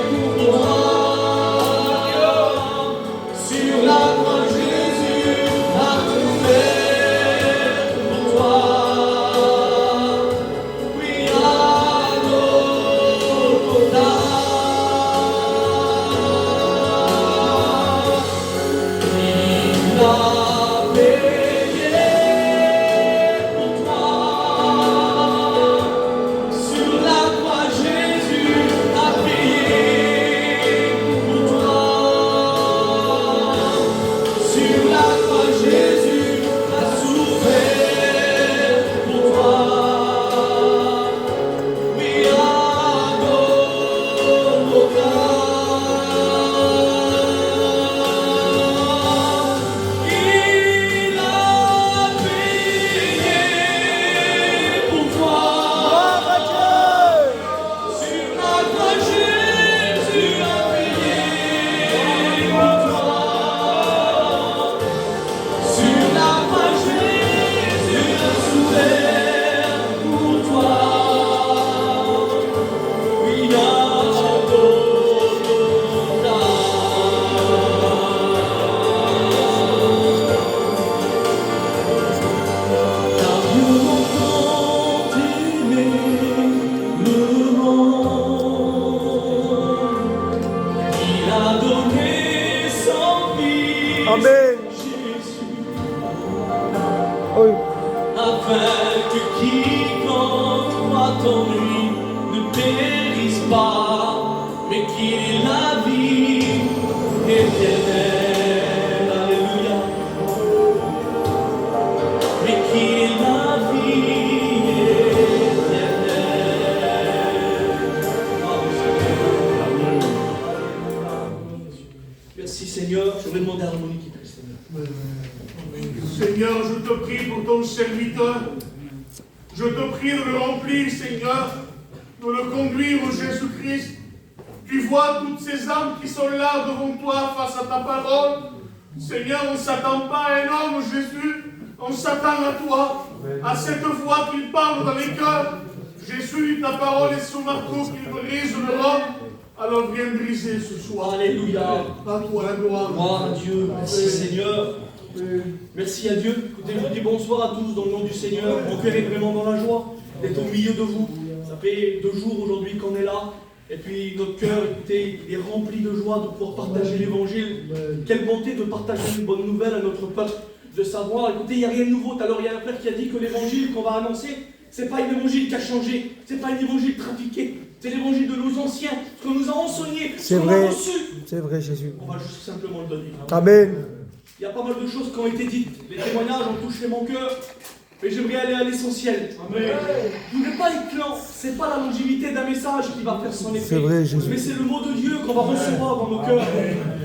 pour toi. Sur la croix, Jésus a souffert pour toi. Oui, à Golgotha. Il a payé pour toi. Sur la croix, Jésus a payé pour toi. Sur la croix, Jésus a souffert pour toi. Oui, à Golgotha. Il a payé pour toi. Gloire à Dieu. Sur la croix, Jésus a payé pour toi. Sur la croix, Jésus a souffert pour toi. Oui, à Golgotha. Car Dieu a tant aimé le monde, il a donné son Fils Amen. Jésus, Oui. afin que quiconque croit en lui ne périsse pas, mais qu'il ait la vie éternelle. Alléluia. Mais qu'il ait la vie éternelle. Merci Seigneur. Je vais demander à l'harmonie qui prie, Seigneur. Seigneur, je te prie pour ton serviteur. Je te prie de le remplir, Seigneur, de le conduire au Jésus-Christ. Tu vois toutes ces âmes qui sont là devant toi face à ta parole. Seigneur, on ne s'attend pas à un homme, Jésus. On s'attend à toi, à cette voix qu'il parle dans les cœurs. Jésus, ta parole est sous marteau qu'il brise le roc. Alors viens briser ce soir. Alléluia. À toi la gloire. Gloire à Dieu. Merci Seigneur. Merci à Dieu. Écoutez, je vous dis bonsoir à tous dans le nom du Seigneur. Mon cœur est vraiment dans la joie d'être au milieu de vous. Ça fait 2 jours aujourd'hui qu'on est là. Et puis notre cœur, écoutez, il est rempli de joie de pouvoir partager l'évangile. Quelle bonté de partager une bonne nouvelle à notre peuple. De savoir, écoutez, il n'y a rien de nouveau. Tout à l'heure, il y a un frère qui a dit que l'évangile qu'on va annoncer, c'est pas un évangile qui a changé. C'est pas un évangile trafiqué. C'est l'évangile de nos anciens, ce qu'on nous a enseigné, ce qu'on a reçu. C'est vrai, Jésus. On va juste simplement le donner. Amen. Il y a pas mal de choses qui ont été dites. Les témoignages ont touché mon cœur. Mais j'aimerais aller à l'essentiel. Je ne voudrais pas être lent. C'est pas la longévité d'un message qui va faire son effet. C'est vrai, Jésus. Mais c'est le mot de Dieu qu'on va recevoir dans nos cœurs.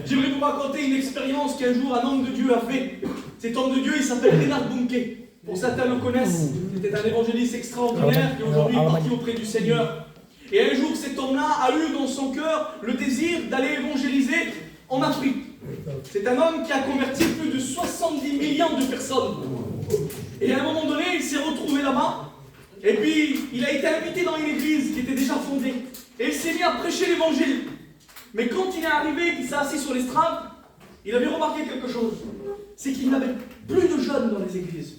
J'aimerais vous raconter une expérience qu'un jour un homme de Dieu a fait. Cet homme de Dieu, il s'appelle Reinhard Bonnke. Pour certains le connaissent. C'était un évangéliste extraordinaire qui aujourd'hui est parti auprès du Seigneur. Et un jour, cet homme-là a eu dans son cœur le désir d'aller évangéliser en Afrique. C'est un homme qui a converti plus de 70 millions de personnes. Et à un moment donné, il s'est retrouvé là-bas. Et puis, il a été invité dans une église qui était déjà fondée. Et il s'est mis à prêcher l'évangile. Mais quand il est arrivé, qu'il s'est assis sur l'estrade, il avait remarqué quelque chose. C'est qu'il n'avait plus de jeunes dans les églises.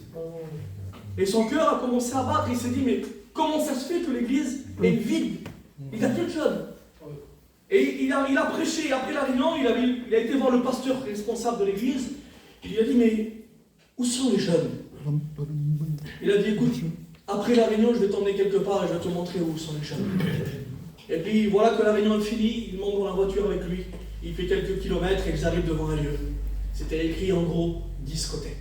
Et son cœur a commencé à battre. Il s'est dit, mais comment ça se fait que l'église est vide? Il n'a plus de jeunes. Et il a prêché. Après la réunion, il a été voir le pasteur responsable de l'église. Il lui a dit, mais où sont les jeunes? Il a dit, écoute, après la réunion, je vais t'emmener quelque part et je vais te montrer où sont les jeunes. Et puis voilà que la réunion est finie, il monte dans la voiture avec lui. Il fait quelques kilomètres et ils arrivent devant un lieu. C'était écrit en gros, discothèque.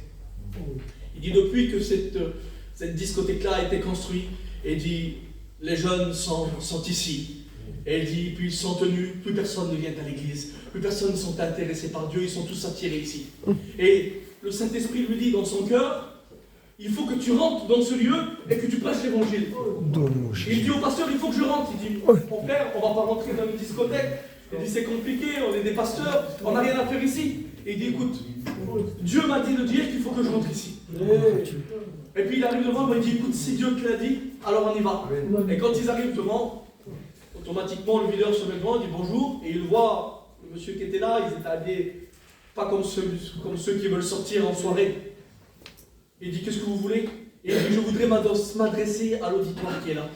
Il dit, depuis que cette discothèque-là a été construite, et dit, les jeunes sont ici. Et il dit, puis ils sont tenus, plus personne ne vient à l'église, plus personne ne sont intéressés par Dieu, ils sont tous attirés ici. Et le Saint-Esprit lui dit dans son cœur, il faut que tu rentres dans ce lieu et que tu prêches l'évangile. Il dit au pasteur, il faut que je rentre. Il dit, mon frère, on ne va pas rentrer dans une discothèque. Il dit, c'est compliqué, on est des pasteurs, on n'a rien à faire ici. Et il dit, écoute, Dieu m'a dit de dire qu'il faut que je rentre ici. Et puis il arrive devant, il dit, écoute, si Dieu te l'a dit, alors on y va. Et quand ils arrivent devant, automatiquement le videur se met devant, il dit bonjour, et il voit le monsieur qui était là, ils étaient habillés pas comme ceux qui veulent sortir en soirée. Il dit, qu'est-ce que vous voulez? Et il dit, je voudrais m'adresser à l'auditoire qui est là.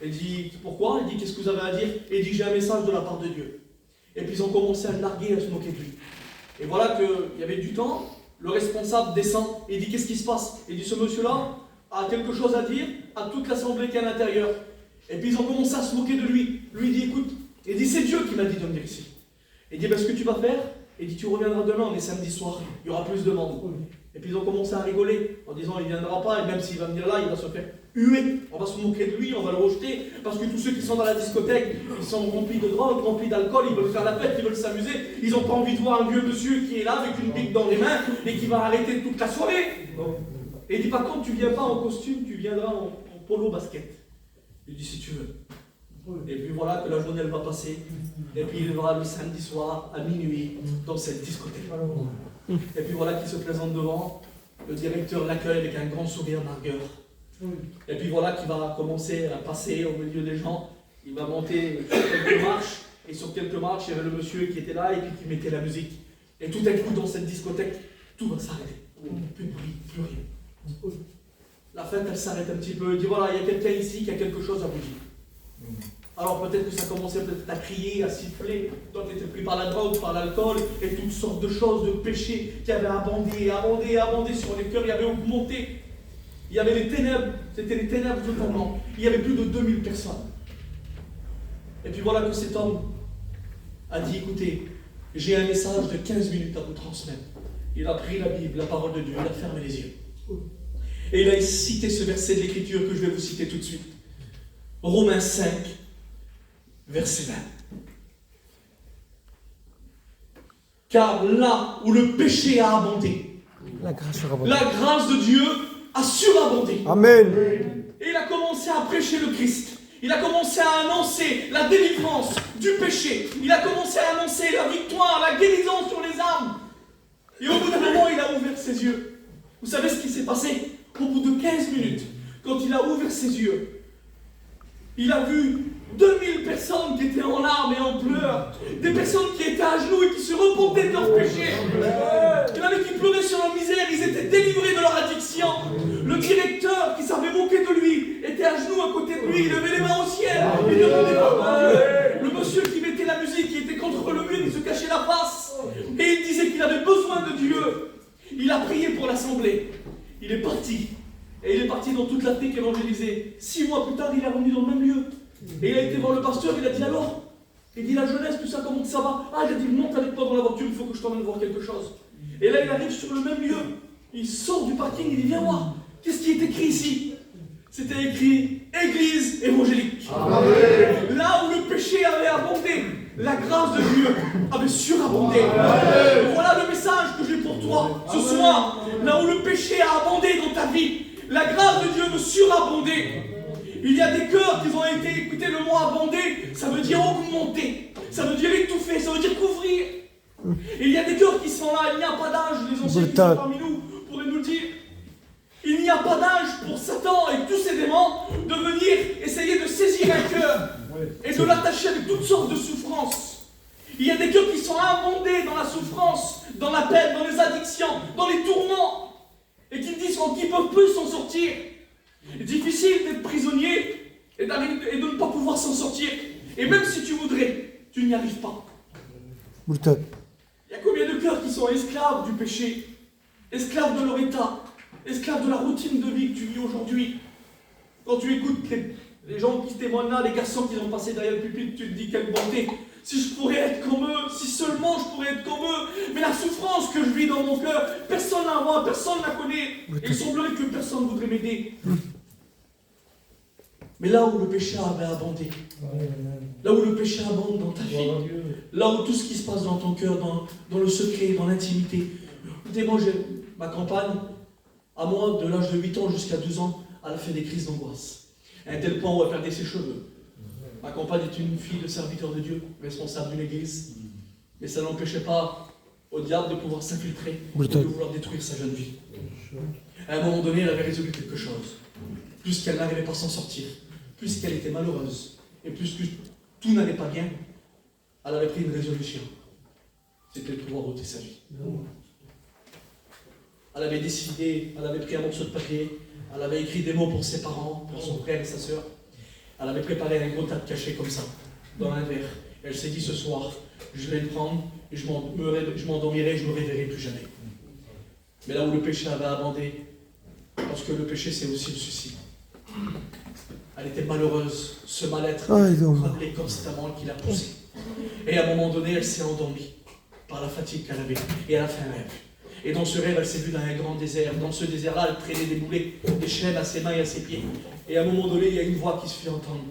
Il dit, pourquoi? Il dit, qu'est-ce que vous avez à dire? Et il dit, j'ai un message de la part de Dieu. Et puis ils ont commencé à le narguer et à se moquer de lui. Et voilà qu'il y avait du temps, le responsable descend et il dit, qu'est-ce qui se passe? Il dit, ce monsieur-là a quelque chose à dire à toute l'assemblée qui est à l'intérieur. Et puis ils ont commencé à se moquer de lui. Lui il dit, écoute, il dit, c'est Dieu qui m'a dit de venir ici. Il dit, ben, ce que tu vas faire, il dit, tu reviendras demain, on est samedi soir, il y aura plus de monde. Et puis ils ont commencé à rigoler en disant, il ne viendra pas, et même s'il va venir là, il va se faire huer. On va se moquer de lui, on va le rejeter, parce que tous ceux qui sont dans la discothèque, ils sont remplis de drogue, remplis d'alcool, ils veulent faire la fête, ils veulent s'amuser. Ils n'ont pas envie de voir un vieux monsieur qui est là avec une pique dans les mains et qui va arrêter toute la soirée. Et il dit, par contre, tu ne viens pas en costume, tu viendras en polo basket. Il dit, si tu veux. Et puis voilà que la journée elle va passer. Et puis il va le samedi soir à minuit dans cette discothèque. Et puis voilà qu'il se présente devant. Le directeur l'accueille avec un grand sourire nargueur. Et puis voilà qu'il va commencer à passer au milieu des gens. Il va monter sur quelques marches. Et sur quelques marches, il y avait le monsieur qui était là et puis qui mettait la musique. Et tout à coup dans cette discothèque, tout va s'arrêter. Plus de bruit, plus rien. La fête elle s'arrête un petit peu. Il dit voilà, il y a quelqu'un ici qui a quelque chose à vous dire. Alors peut-être que ça commençait peut-être à crier, à siffler. Toi tu étais pris par la drogue, par l'alcool, et toutes sortes de choses, de péchés qui avaient abondé sur les cœurs, il y avait augmenté. Il y avait les ténèbres, c'était les ténèbres totalement. Il y avait plus de 2000 personnes. Et puis voilà que cet homme a dit, écoutez, j'ai un message de 15 minutes à vous transmettre. Il a pris la Bible, la parole de Dieu, il a fermé les yeux. Et il a cité ce verset de l'Écriture que je vais vous citer tout de suite. Romains 5, verset 20. Car là où le péché a abondé, la grâce de Dieu a surabondé. Amen. Et il a commencé à prêcher le Christ. Il a commencé à annoncer la délivrance du péché. Il a commencé à annoncer la victoire, la guérison sur les âmes. Et au bout d'un moment, il a ouvert ses yeux. Vous savez ce qui s'est passé? Au bout de 15 minutes, quand il a ouvert ses yeux, il a vu 2000 personnes qui étaient en larmes et en pleurs, des personnes qui étaient à genoux et qui se repentaient de leurs péchés. Il y en avait qui pleuraient sur leur misère, ils étaient délivrés de leur addiction. Le directeur qui savait moquer de lui était à genoux à côté de lui, il levait les mains au ciel, il demandait pardon. Le monsieur qui mettait la musique, qui était contre le mur, il se cachait la face et il disait qu'il avait besoin de Dieu. Il a prié pour l'assemblée. Il est parti. Et il est parti dans toute l'Afrique évangéliser. 6 mois plus tard, il est revenu dans le même lieu. Et il a été voir le pasteur, il a dit alors? Il dit la jeunesse, tout ça, comment ça va? Ah, il a dit monte avec moi dans la voiture, il faut que je t'emmène voir quelque chose. Et là, il arrive sur le même lieu. Il sort du parking, il dit viens voir. qu'est-ce qui est écrit ici? C'était écrit Église évangélique. Là où le péché avait abondé, la grâce de Dieu avait surabondé. Voilà le message que j'ai pour toi ce soir. Là où le péché a abondé dans ta vie, la grâce de Dieu veut surabonder. Il y a des cœurs qui ont été, écoutez, le mot abonder, ça veut dire augmenter, ça veut dire étouffer, ça veut dire couvrir. Et il y a des cœurs qui sont là, il n'y a pas d'âge, les anciens qui sont parmi nous pourraient nous le dire. Il n'y a pas d'âge pour Satan et tous ses démons de venir essayer de saisir un cœur et de l'attacher avec toutes sortes de souffrances. Il y a des cœurs qui sont abondés dans la souffrance, dans la peine, dans les addictions, dans les tourments, et qui disent qu'ils ne peuvent plus s'en sortir. C'est difficile d'être prisonnier et de ne pas pouvoir s'en sortir. Et même si tu voudrais, tu n'y arrives pas. Il y a combien de cœurs qui sont esclaves du péché, esclaves de leur état, esclaves de la routine de vie que tu vis aujourd'hui? Quand tu écoutes les gens qui témoignent là, les garçons qui ont passé derrière le pupitre, tu te dis quelle bonté. Si je pourrais être comme eux, si seulement je pourrais être comme eux. Mais la souffrance que je vis dans mon cœur, personne ne la voit, personne ne la connaît. Et il semblerait que personne ne voudrait m'aider. Mais là où le péché avait abondé, là où le péché abonde dans ta vie, là où tout ce qui se passe dans ton cœur, dans le secret, dans l'intimité. Écoutez, moi, ma compagne, à moi, de l'âge de 8 ans jusqu'à 12 ans, elle a fait des crises d'angoisse. À un tel point où elle perdait ses cheveux. Ma compagne est une fille de serviteur de Dieu, responsable d'une église. Mais ça n'empêchait pas au diable de pouvoir s'infiltrer et de vouloir détruire sa jeune vie. À un moment donné, elle avait résolu quelque chose. Plus qu'elle n'arrivait pas à s'en sortir, plus qu'elle était malheureuse, et plus que tout n'allait pas bien, elle avait pris une résolution. C'était de pouvoir ôter sa vie. Elle avait décidé, elle avait pris un morceau de papier, elle avait écrit des mots pour ses parents, pour son frère et sa sœur. Elle avait préparé un gros tas de cachets comme ça, dans un verre. Elle s'est dit ce soir, je vais le prendre, et je m'endormirai, je ne me réveillerai plus jamais. Mais là où le péché avait abondé, parce que le péché c'est aussi le suicide. Elle était malheureuse, ce mal-être rappelait constamment qui la poussait. Et à un moment donné, elle s'est endormie par la fatigue qu'elle avait, et elle a fait un rêve. Et dans ce rêve, elle s'est vue dans un grand désert. Dans ce désert-là, elle traînait des boulets, des chaînes à ses mains et à ses pieds. Et à un moment donné, il y a une voix qui se fait entendre.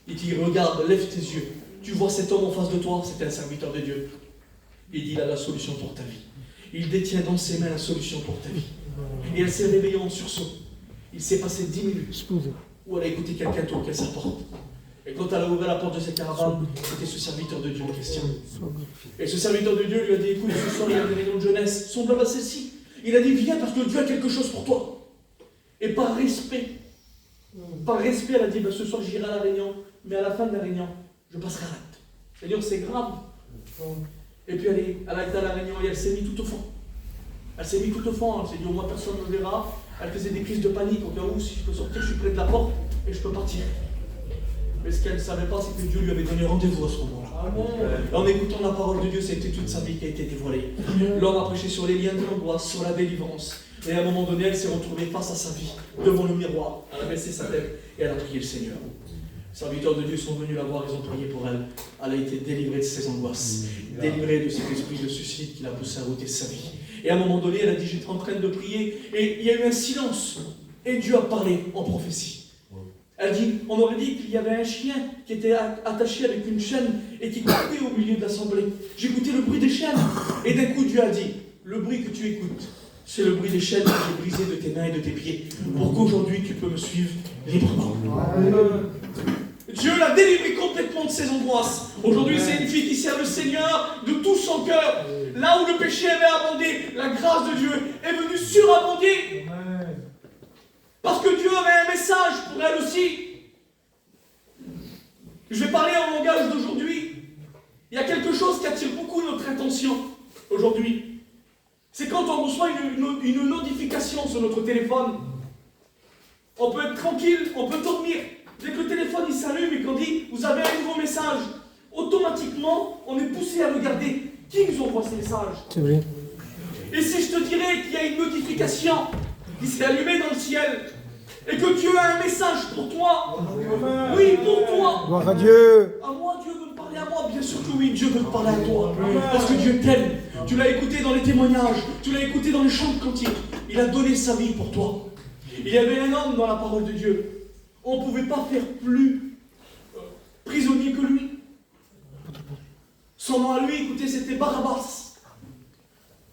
Il dit, regarde, lève tes yeux. Tu vois cet homme en face de toi, c'était un serviteur de Dieu. Il dit, il a la solution pour ta vie. Il détient dans ses mains la solution pour ta vie. Et elle s'est réveillée en sursaut. Il s'est passé 10 minutes où elle a écouté quelqu'un toquer à sa porte. Et quand elle a ouvert la porte de cette caravane, c'était ce serviteur de Dieu en question. Et ce serviteur de Dieu lui a dit, écoute, ce soir il y a une réunion de jeunesse, semblable à celle-ci. Il a dit, viens parce que Dieu a quelque chose pour toi. Et par respect, elle a dit, ben, ce soir j'irai à la réunion, mais à la fin de la réunion, je passerai à l'acte. C'est-à-dire, c'est grave. Et puis elle a été à la réunion et elle s'est mise tout au fond. Elle s'est mise tout au fond, elle s'est dit, au moins personne ne me verra. Elle faisait des crises de panique, au cas où, si je peux sortir, je suis près de la porte et je peux partir. Mais ce qu'elle ne savait pas, c'est que Dieu lui avait donné rendez-vous à ce moment-là. En écoutant la parole de Dieu, c'était toute sa vie qui a été dévoilée. L'homme a prêché sur les liens de l'angoisse, sur la délivrance. Et à un moment donné, elle s'est retrouvée face à sa vie, devant le miroir. Elle a baissé sa tête et elle a prié le Seigneur. Les serviteurs de Dieu sont venus la voir, ils ont prié pour elle. Elle a été délivrée de ses angoisses, délivrée de cet esprit de suicide qui l'a poussée à ôter sa vie. Et à un moment donné, elle a dit, j'étais en train de prier, et il y a eu un silence. Et Dieu a parlé en prophétie. Elle dit, on aurait dit qu'il y avait un chien qui était attaché avec une chaîne et qui courait au milieu de l'assemblée. J'écoutais le bruit des chaînes. Et d'un coup, Dieu a dit, le bruit que tu écoutes, c'est le bruit des chaînes que j'ai brisées de tes mains et de tes pieds, pour qu'aujourd'hui tu peux me suivre librement. Dieu l'a délivré complètement de ses angoisses. Aujourd'hui, c'est une fille qui sert le Seigneur de tout son cœur. Là où le péché avait abondé, la grâce de Dieu est venue surabonder. Parce que Dieu avait un message pour elle aussi. Je vais parler en langage d'aujourd'hui. Il y a quelque chose qui attire beaucoup notre attention aujourd'hui. C'est quand on reçoit une notification sur notre téléphone. On peut être tranquille, on peut dormir. Dès que le téléphone il s'allume et qu'on dit « Vous avez un nouveau message », automatiquement, on est poussé à regarder qui nous envoie ces messages. C'est vrai. Et si je te dirais qu'il y a une notification qui s'est allumée dans le ciel et que Dieu a un message pour toi, oui, pour toi. Gloire à Dieu. À moi, Dieu veut me parler à moi, bien sûr que oui, Dieu veut te parler à toi. Parce que Dieu t'aime. Tu l'as écouté dans les témoignages, tu l'as écouté dans les chants de cantiques. Il a donné sa vie pour toi. Il y avait un homme dans la parole de Dieu. On ne pouvait pas faire plus prisonnier que lui. Son nom à lui, écoutez, c'était Barabbas.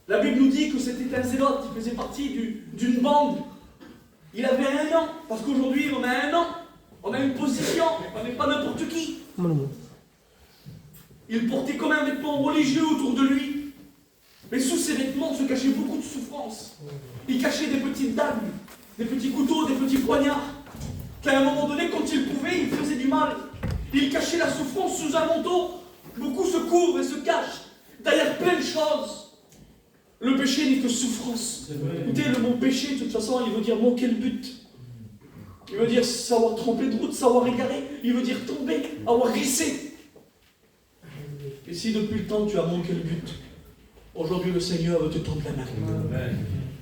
La Bible nous dit que c'était un zélote, il faisait partie d'une bande. Il avait un an, parce qu'aujourd'hui on a un an, on a une position, on n'est pas n'importe qui. Il portait comme un vêtement religieux autour de lui, mais sous ses vêtements se cachait beaucoup de souffrance. Il cachait des petites dagues, des petits couteaux, des petits poignards, qu'à un moment donné, quand il pouvait, il faisait du mal. Il cachait la souffrance sous un manteau. Beaucoup se couvrent et se cachent derrière plein de choses. Le péché n'est que souffrance. Écoutez, le mot péché, de toute façon, il veut dire manquer le but. Il veut dire savoir tromper de route, savoir égarer. Il veut dire tomber, avoir glissé. Et si depuis le temps tu as manqué le but, aujourd'hui le Seigneur veut te tendre la main.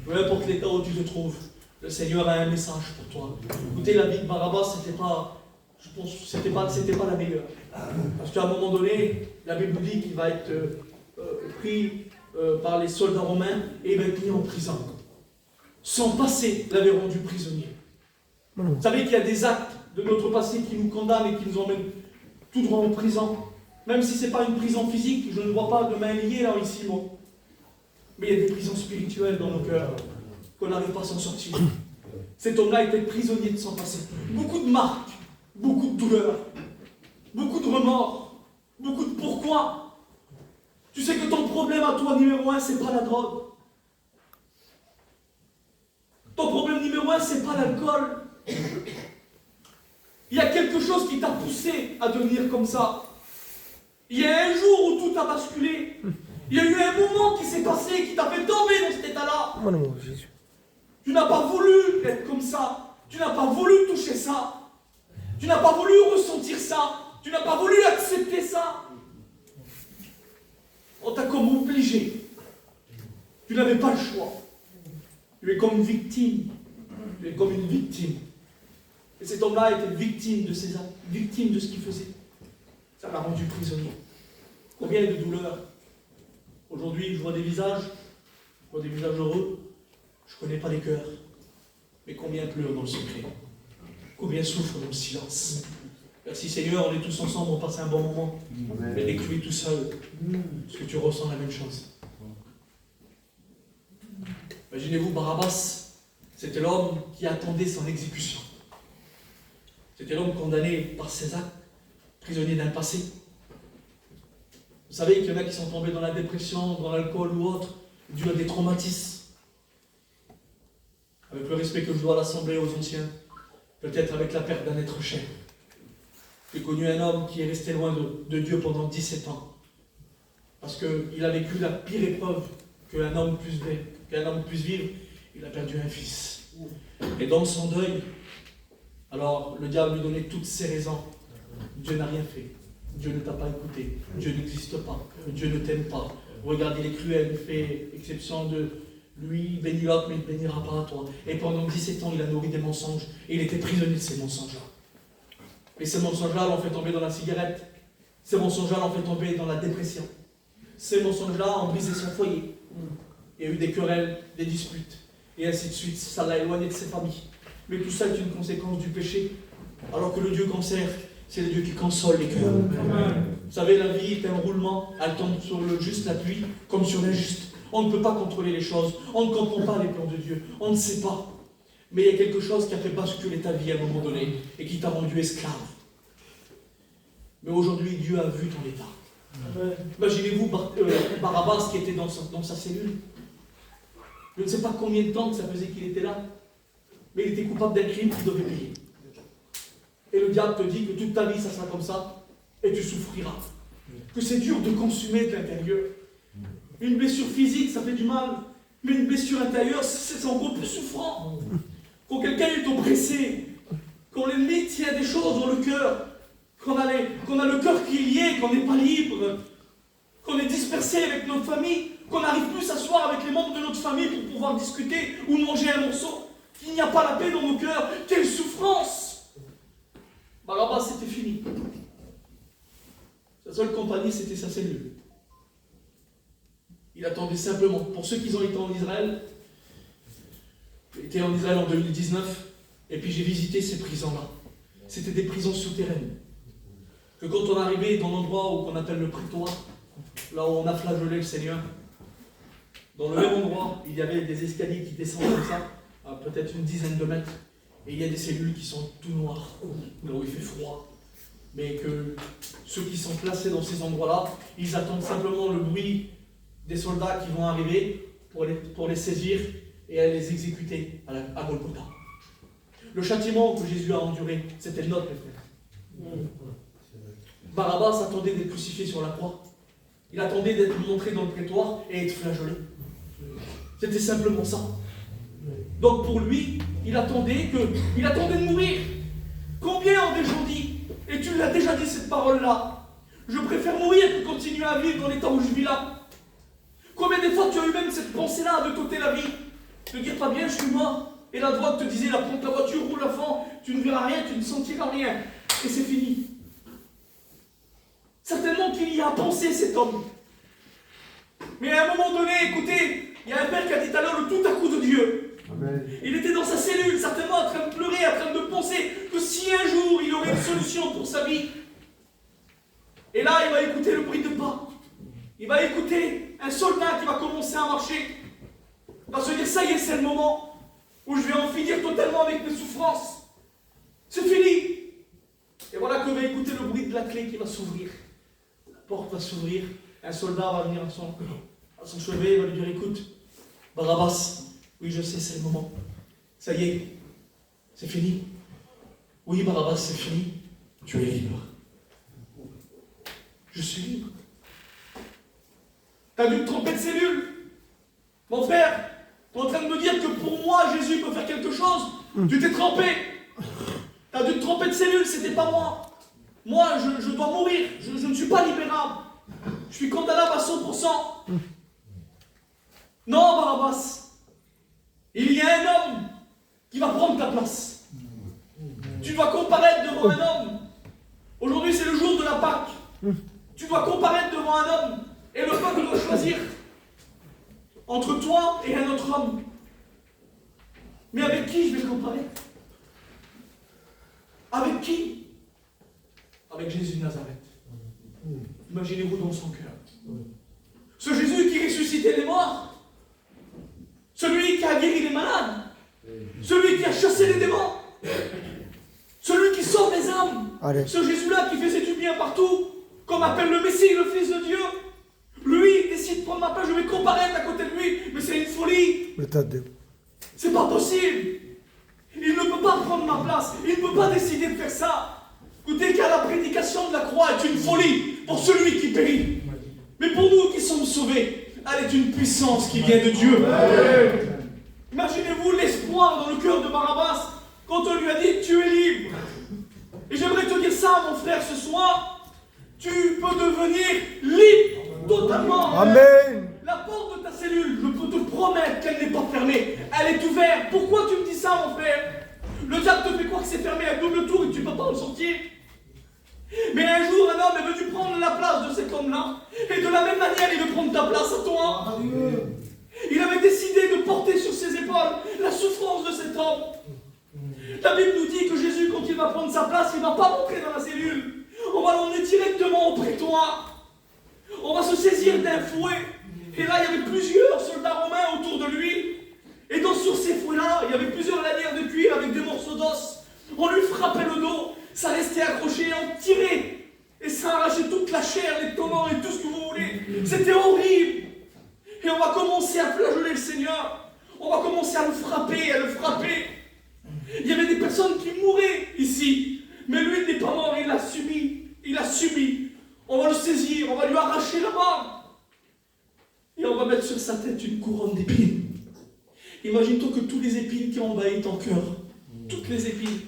Peu importe l'état où tu te trouves, le Seigneur a un message pour toi. Écoutez, la vie de Barabbas, c'était pas la meilleure. Parce qu'à un moment donné, la Bible nous dit qu'il va être pris par les soldats romains et il va être mis en prison. Son passé l'avait rendu prisonnier. Vous savez qu'il y a des actes de notre passé qui nous condamnent et qui nous emmènent tout droit en prison. Même si ce n'est pas une prison physique, je ne vois pas de main liée là ici, moi. Mais il y a des prisons spirituelles dans nos cœurs qu'on n'arrive pas à s'en sortir. Cet homme-là était prisonnier de son passé. Beaucoup de marques, beaucoup de douleurs, beaucoup de remords, beaucoup de pourquoi. Tu sais que ton problème à toi, numéro 1, c'est pas la drogue. Ton problème numéro 1, c'est pas l'alcool. Il y a quelque chose qui t'a poussé à devenir comme ça. Il y a un jour où tout a basculé. Il y a eu un moment qui s'est passé qui t'a fait tomber dans cet état-là. Tu n'as pas voulu être comme ça. Tu n'as pas voulu toucher ça. Tu n'as pas voulu ressentir ça. Tu n'as pas voulu accepter ça. On t'a comme obligé. Tu n'avais pas le choix. Tu es comme une victime. Tu es comme une victime. Et cet homme-là était victime de ses actes, victime de ce qu'il faisait. Ça l'a rendu prisonnier. Combien de douleurs. Aujourd'hui, je vois des visages heureux. Je ne connais pas les cœurs. Mais combien pleurent dans le secret. Combien souffrent dans le silence. Merci Seigneur, on est tous ensemble, on passe un bon moment. Mais dès que tu es tout seul, est-ce que tu ressens la même chose? Imaginez-vous, Barabbas, c'était l'homme qui attendait son exécution. C'était l'homme condamné par ses actes, prisonnier d'un passé. Vous savez qu'il y en a qui sont tombés dans la dépression, dans l'alcool ou autre, dû à des traumatismes. Avec le respect que je dois à l'Assemblée, aux anciens, peut-être avec la perte d'un être cher. J'ai connu un homme qui est resté loin de Dieu pendant 17 ans. Parce qu'il a vécu la pire épreuve qu'un homme puisse vivre. Il a perdu un fils. Et dans son deuil, alors le diable lui donnait toutes ses raisons. Dieu n'a rien fait. Dieu ne t'a pas écouté. Dieu n'existe pas. Dieu ne t'aime pas. Regarde, il est cruel, il fait exception de lui, il bénit l'autre, mais il ne bénira pas à toi. Et pendant 17 ans, il a nourri des mensonges. Et il était prisonnier de ces mensonges-là. Et ces mensonges-là l'ont fait tomber dans la cigarette. Ces mensonges-là l'ont fait tomber dans la dépression. Ces mensonges-là ont brisé son foyer. Il y a eu des querelles, des disputes, et ainsi de suite. Ça l'a éloigné de ses familles. Mais tout ça est une conséquence du péché. Alors que le Dieu qu'on sert, c'est le Dieu qui console les cœurs. Vous savez, la vie est un roulement. Elle tombe sur le juste, la pluie, comme sur l'injuste. On ne peut pas contrôler les choses. On ne comprend pas les plans de Dieu. On ne sait pas. Mais il y a quelque chose qui a fait basculer ta vie à un moment donné et qui t'a rendu esclave. Mais aujourd'hui, Dieu a vu ton état. Imaginez-vous Barabbas qui était dans sa cellule. Je ne sais pas combien de temps que ça faisait qu'il était là. Mais il était coupable d'un crime qu'il devait payer. Et le diable te dit que toute ta vie, ça sera comme ça, et tu souffriras. Que c'est dur de consumer de l'intérieur. Une blessure physique, ça fait du mal. Mais une blessure intérieure, c'est encore plus souffrant. Quand quelqu'un est oppressé, quand l'ennemi tient des choses dans le cœur, qu'on a le cœur qui est lié, qu'on n'est pas libre, qu'on est dispersé avec notre famille, qu'on n'arrive plus à s'asseoir avec les membres de notre famille pour pouvoir discuter ou manger un morceau, qu'il n'y a pas la paix dans nos cœurs. Quelle souffrance! Barabbas, c'était fini. Sa seule compagnie, c'était sa cellule. Il attendait simplement. Pour ceux qui ont été en Israël, J'étais en Israël en 2019, et puis j'ai visité ces prisons-là. C'était des prisons souterraines. Que quand on arrivait dans l'endroit qu'on appelle le prétoire, là où on a flagellé le Seigneur, dans le même endroit, il y avait des escaliers qui descendent comme ça, à peut-être une dizaine de mètres, et il y a des cellules qui sont tout noires, là où il fait froid. Mais que ceux qui sont placés dans ces endroits-là, ils attendent simplement le bruit des soldats qui vont arriver pour les saisir et aller les exécuter à Golgotha. Le châtiment que Jésus a enduré, c'était le nôtre, mes frères. Barabbas attendait d'être crucifié sur la croix. Il attendait d'être montré dans le prétoire et être flagellé. C'était simplement ça. Donc pour lui, il attendait de mourir. Combien ont déjà dit, et tu l'as déjà dit cette parole-là, je préfère mourir que continuer à vivre dans l'état où je vis là. Combien de fois tu as eu même cette pensée-là de t'ôter la vie, de dire pas bien, je suis mort, et la droite te disait, prends ta voiture, roule à fond, tu ne verras rien, tu ne sentiras rien, et c'est fini. Certainement qu'il y a pensé cet homme. Mais à un moment donné, écoutez, il y a un père qui a dit alors le tout à coup de Dieu. Amen. Il était dans sa cellule, certainement en train de pleurer, en train de penser que si un jour il aurait une solution pour sa vie. Et là, il va écouter le bruit de pas. Il va écouter un soldat qui va commencer à marcher. Il va se dire, ça y est, c'est le moment où je vais en finir totalement avec mes souffrances. C'est fini. Et voilà que va écouter le bruit de la clé qui va s'ouvrir. La porte va s'ouvrir. Un soldat va venir à son chevet, il va lui dire, écoute, Barabbas, oui, je sais, c'est le moment. Ça y est, c'est fini. Oui, Barabbas, c'est fini. Tu es libre. Je suis libre. Tu as dû te tromper de cellule. Mon frère, tu es en train de me dire que pour moi, Jésus peut faire quelque chose. Tu t'es trompé. Tu as dû te tromper de cellule, c'était pas moi. Moi, je dois mourir. Je ne suis pas libérable. Je suis condamnable à 100%. Non, Barabbas. Il y a un homme qui va prendre ta place. Tu dois comparaître devant un homme. Aujourd'hui, c'est le jour de la Pâque. Tu dois comparaître devant un homme. Et le peuple doit choisir entre toi et un autre homme. Mais avec qui je vais comparer? Avec qui? Avec Jésus de Nazareth. Imaginez-vous dans son cœur. Ce Jésus qui ressuscitait les morts. Celui qui a guéri les malades. Celui qui a chassé les démons. Celui qui sauve les âmes. Allez. Ce Jésus-là qui faisait du bien partout. Comme appelle le Messie, le Fils de Dieu. Lui, il décide de prendre ma place, je vais comparaître à côté de lui. Mais c'est une folie. C'est pas possible. Il ne peut pas prendre ma place. Il ne peut pas décider de faire ça. Écoutez, car la prédication de la croix est une folie pour celui qui périt. Mais pour nous qui sommes sauvés, elle est une puissance qui vient de Dieu. Imaginez-vous l'espoir dans le cœur de Barabbas quand on lui a dit tu es libre. Et j'aimerais te dire ça, mon frère, ce soir. Tu peux devenir libre totalement. Amen. La porte de ta cellule, je peux te promettre qu'elle n'est pas fermée. Elle est ouverte. Pourquoi tu me dis ça, mon frère? Le diable te fait croire que c'est fermé à double tour et que tu ne peux pas en sortir. Mais un jour, un homme est venu prendre la place de cet homme-là. Et de la même manière, il veut prendre ta place à toi. Il avait décidé de porter sur ses épaules la souffrance de cet homme. La Bible nous dit que Jésus, quand il va prendre sa place, il ne va pas rentrer dans la cellule. On va l'emmener directement au prétoire. On va se saisir d'un fouet. Et là, il y avait plusieurs soldats romains autour de lui. Et donc, sur ces fouets-là, il y avait plusieurs lanières de cuir avec des morceaux d'os. On lui frappait le dos. Ça restait accroché et on tirait. Et ça arrachait toute la chair, les tendons et tout ce que vous voulez. C'était horrible. Et on va commencer à flageoler le Seigneur. On va commencer à le frapper, à le frapper. Il y avait des personnes qui mouraient ici. Mais lui, il n'est pas mort, il a subi. Il a subi. On va le saisir, on va lui arracher la barbe. Et on va mettre sur sa tête une couronne d'épines. Imagine-toi que tous les épines qui ont envahi ton cœur, toutes les épines,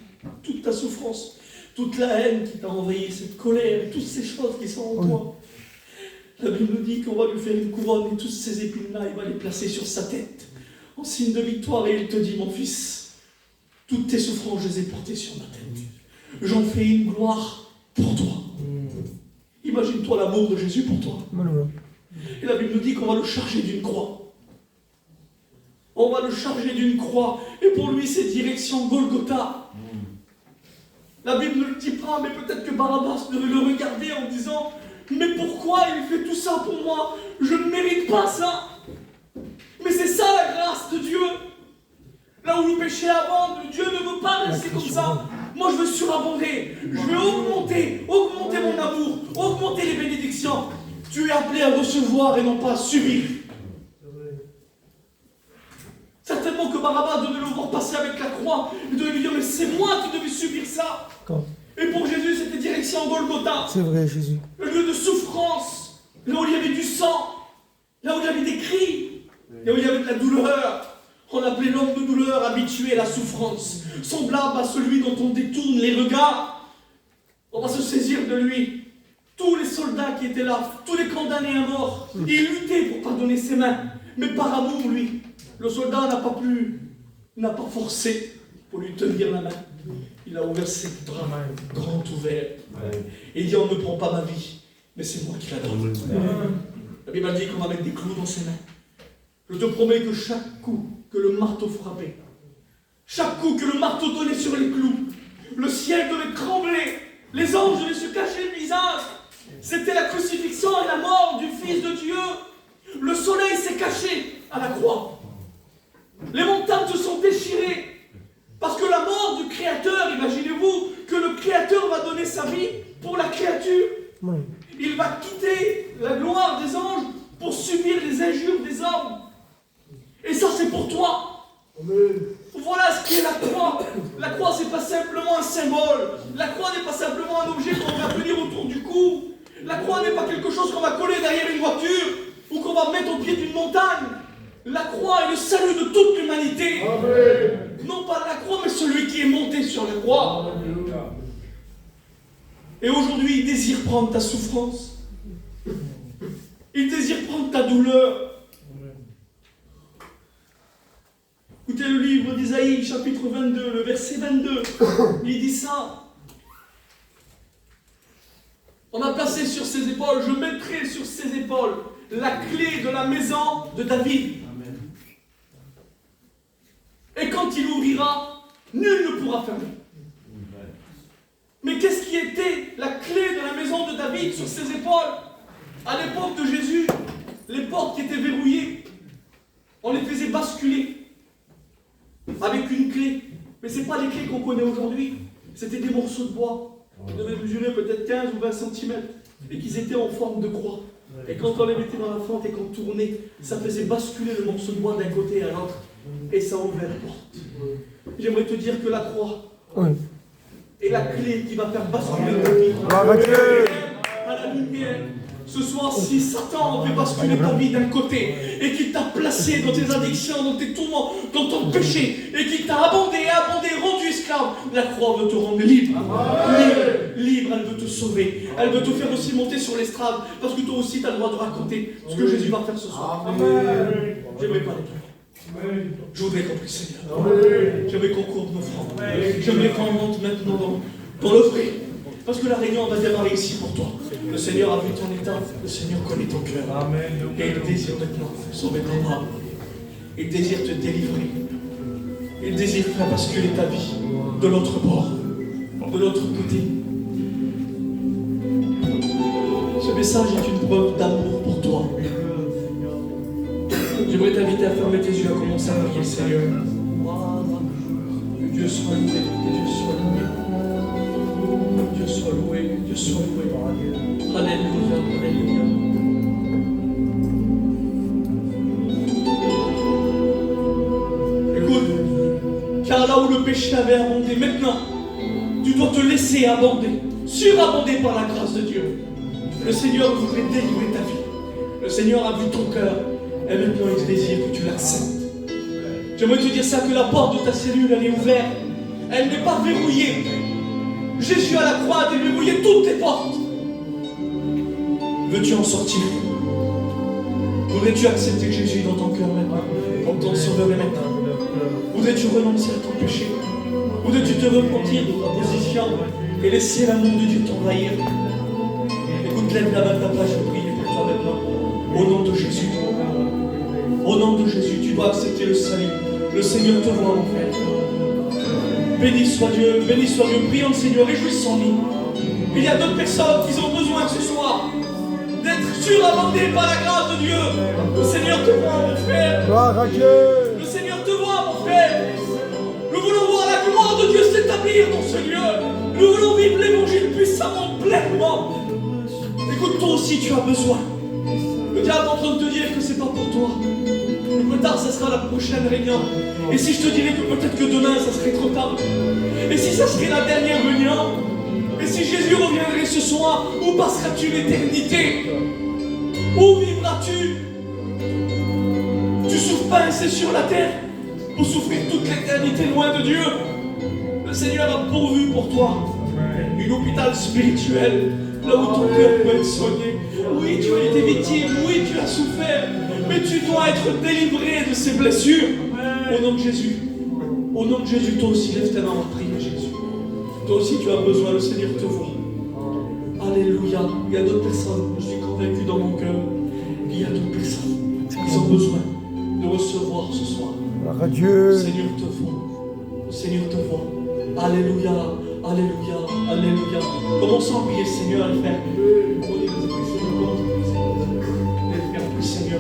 toute ta souffrance, toute la haine qui t'a envahi, cette colère, toutes ces choses qui sont en toi. La Bible nous dit qu'on va lui faire une couronne et toutes ces épines-là, il va les placer sur sa tête, en signe de victoire, et il te dit, mon fils, toutes tes souffrances, je les ai portées sur ma tête. J'en fais une gloire pour toi. Imagine-toi l'amour de Jésus pour toi. Et la Bible nous dit qu'on va le charger d'une croix. On va le charger d'une croix. Et pour lui, c'est direction Golgotha. La Bible ne le dit pas, mais peut-être que Barabbas devait le regarder en disant « Mais pourquoi il fait tout ça pour moi? Je ne mérite pas ça !» Mais c'est ça la grâce de Dieu. Là où le péché abonde, Dieu ne veut pas rester comme ça. Moi, je veux surabonder. Je veux augmenter mon amour, augmenter les bénédictions. Tu es appelé à recevoir et non pas à subir. Certainement que Barabbas devait le voir passer avec la croix. Il devait lui dire, mais c'est moi qui devais subir ça. Et pour Jésus, c'était direction Golgotha. C'est vrai, Jésus. Le lieu de souffrance. Là où il y avait du sang. Là où il y avait des cris. Là où il y avait de la douleur. On appelait l'homme de douleur habitué à la souffrance. Semblable à celui dont on détourne les regards. On va se saisir de lui. Tous les soldats qui étaient là, tous les condamnés à mort, ils luttaient pour pardonner ses mains. Mais par amour, lui, le soldat n'a pas forcé pour lui tenir la main. Il a ouvert ses bras, grand ouverts. Et il dit, on ne prend pas ma vie, mais c'est moi qui la donne. La Bible dit qu'on va mettre des clous dans ses mains. Je te promets que chaque coup que le marteau frappait, chaque coup que le marteau donnait sur les clous, le ciel devait trembler, les anges devaient se cacher le visage. C'était la crucifixion et la mort du Fils de Dieu. Le soleil s'est caché à la croix. Les montagnes se sont déchirées. Parce que la mort du Créateur, imaginez-vous que le Créateur va donner sa vie pour la créature. Il va quitter la gloire des anges pour subir les injures des hommes. Et ça, c'est pour toi. Voilà ce qu'est la croix. La croix, c'est pas simplement un symbole. La croix n'est pas simplement un objet qu'on va tenir autour du cou. La croix n'est pas quelque chose qu'on va coller derrière une voiture ou qu'on va mettre au pied d'une montagne. La croix est le salut de toute l'humanité. Non pas la croix, mais celui qui est monté sur la croix. Et aujourd'hui, il désire prendre ta souffrance. Il désire prendre ta douleur. Écoutez le livre d'Isaïe, chapitre 22, le verset 22. Il dit ça. On a placé sur ses épaules, je mettrai sur ses épaules la clé de la maison de David. Et quand il ouvrira, nul ne pourra fermer. Mais qu'est-ce qui était la clé de la maison de David sur ses épaules? À l'époque de Jésus, les portes qui étaient verrouillées, on les faisait basculer avec une clé. Mais ce n'est pas les clés qu'on connaît aujourd'hui. C'était des morceaux de bois. Ils devaient mesurer peut-être 15 ou 20 cm. Et qu'ils étaient en forme de croix. Et quand on les mettait dans la fente et qu'on tournait, ça faisait basculer le morceau de bois d'un côté à l'autre. Et ça ouvrait la porte. J'aimerais te dire que la croix est la clé qui va faire basculer ta vie à la lumière. Ce soir, si Satan fait basculer ta vie d'un côté et qu'il t'a placé dans tes addictions, dans tes tourments, dans ton péché, et qu'il t'a abondé, rendu esclave, la croix veut te rendre libre. Libre, elle veut te sauver. Elle veut te faire aussi monter sur l'estrade, parce que toi aussi, tu as le droit de raconter ce que Jésus va faire ce soir. J'aimerais parler de toi. Je voudrais qu'on prie, Seigneur. J'aimerais qu'on court nos francs. J'aimerais qu'on monte maintenant dans l'offrir. Parce que la réunion va démarrer ici pour toi. Le Seigneur a vu ton état, le Seigneur connaît ton cœur. Et il désire maintenant sauver ton âme. Il désire te délivrer. Il désire faire basculer ta vie de l'autre bord, de l'autre côté. Ce message est une preuve d'amour pour toi. J'aimerais t'inviter à fermer tes yeux, à commencer à prier le Seigneur. Que Dieu soit loué, que Dieu soit loué. Dieu soit loué, Dieu soit loué. Alléluia, alléluia. Écoute, car là où le péché avait abondé, maintenant, tu dois te laisser abonder, surabonder par la grâce de Dieu. Le Seigneur voudrait délivrer ta vie. Le Seigneur a vu ton cœur, et maintenant il désire que tu l'acceptes. J'aimerais te dire ça, que la porte de ta cellule, elle est ouverte. Elle n'est pas verrouillée. Jésus à la croix a déverrouillé toutes tes portes. Veux-tu en sortir? Voudrais-tu accepter Jésus dans ton cœur maintenant, comme ton sauveur et maître? Voudrais-tu renoncer à ton péché? Voudrais-tu te repentir de ta position et laisser l'amour de Dieu t'envahir? Écoute, lève la main de ta page, je prie pour toi maintenant, au nom de Jésus. Au nom de Jésus, tu dois accepter le salut. Le Seigneur te voit, mon frère. Béni soit Dieu, prions le Seigneur, réjouissons-nous. Il y a d'autres personnes qui ont besoin ce soir d'être surabondées par la grâce de Dieu. Le Seigneur te voit, mon frère. Gloire à Dieu. Le Seigneur te voit, mon frère. Nous voulons voir la gloire de Dieu s'établir dans ce lieu. Nous voulons vivre l'évangile puissamment, pleinement. Écoute, toi aussi tu as besoin. Le diable est en train de te dire que c'est pas pour toi. Plus tard, ça sera la prochaine réunion. Et si je te dirais que peut-être que demain, ça serait trop tard. Et si ça serait la dernière réunion. Et si Jésus reviendrait ce soir, où passeras-tu l'éternité? Où vivras-tu? Tu souffres pas ainsi sur la terre pour souffrir toute l'éternité loin de Dieu. Le Seigneur a pourvu pour toi une hôpital spirituel, là où ton cœur peut être soigné. Oui, tu as été victime, oui, tu as souffert, mais tu dois être délivré de ces blessures. Au nom de Jésus, toi aussi, lève ta main, on va prier Jésus. Toi aussi, tu as besoin, le Seigneur te voit. Alléluia. Il y a d'autres personnes, je suis convaincu dans mon cœur, qu'il y a d'autres personnes qui ont besoin de recevoir ce soir. Gloire à Dieu. Le Seigneur te voit. Le Seigneur te voit. Alléluia. Alléluia. Alléluia. Commençons à prier le Seigneur, à le faire. Seigneur.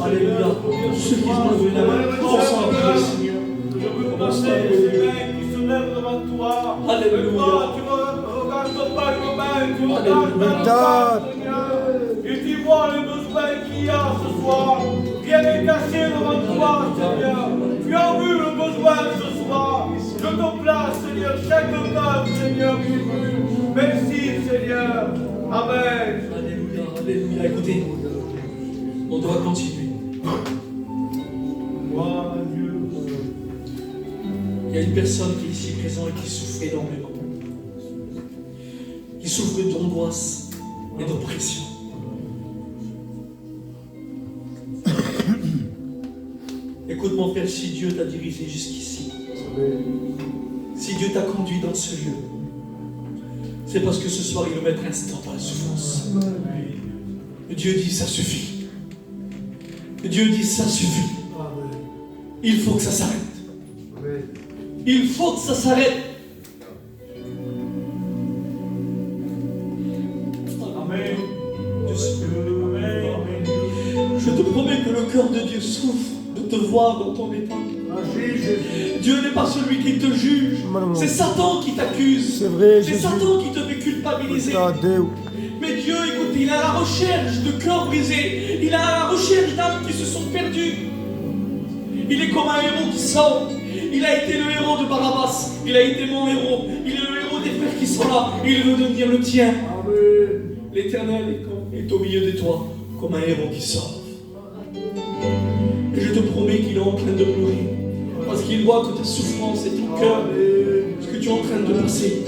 Alléluia. Ceux qui vont lever la main, commençons à prier le Seigneur. Je veux passer les mains qui se lèvent devant toi. Alléluia. Tu regardes pas nos mains, tu regardes pas Seigneur. Et tu vois les besoins qu'il y a ce soir. Rien n'est caché devant toi, Seigneur. Tu as vu le besoin ce soir. Je te place, Seigneur, chaque cœur, Seigneur Jésus. Merci, Seigneur. Amen. Alléluia. Alléluia. Écoutez, on doit continuer. Gloire à Dieu. Il y a une personne qui est ici présente et qui souffre énormément. Qui souffre d'angoisse et d'oppression. Écoute mon frère, si Dieu t'a dirigé jusqu'ici, si Dieu t'a conduit dans ce lieu, c'est parce que ce soir il veut mettre un stop à la souffrance. Dieu dit ça suffit. Dieu dit ça suffit. Il faut que ça s'arrête. Il faut que ça s'arrête. Amen. Je te promets que le cœur de Dieu souffre de te voir dans ton état. Dieu n'est pas celui qui te juge. C'est Satan qui t'accuse. C'est vrai, C'est Jésus. Satan qui te fait culpabiliser. Mais Dieu, écoute, il est à la recherche de cœurs brisés. Il est à la recherche d'âmes qui se sont perdues. Il est comme un héros qui sauve. Il a été le héros de Barabbas. Il a été mon héros. Il est le héros des frères qui sont là. Il veut devenir le tien. L'Éternel est au milieu de toi comme un héros qui sauve. Et je te promets qu'il est en train de pleurer. Parce qu'il voit que ta souffrance et ton cœur, ce que tu es en train de passer.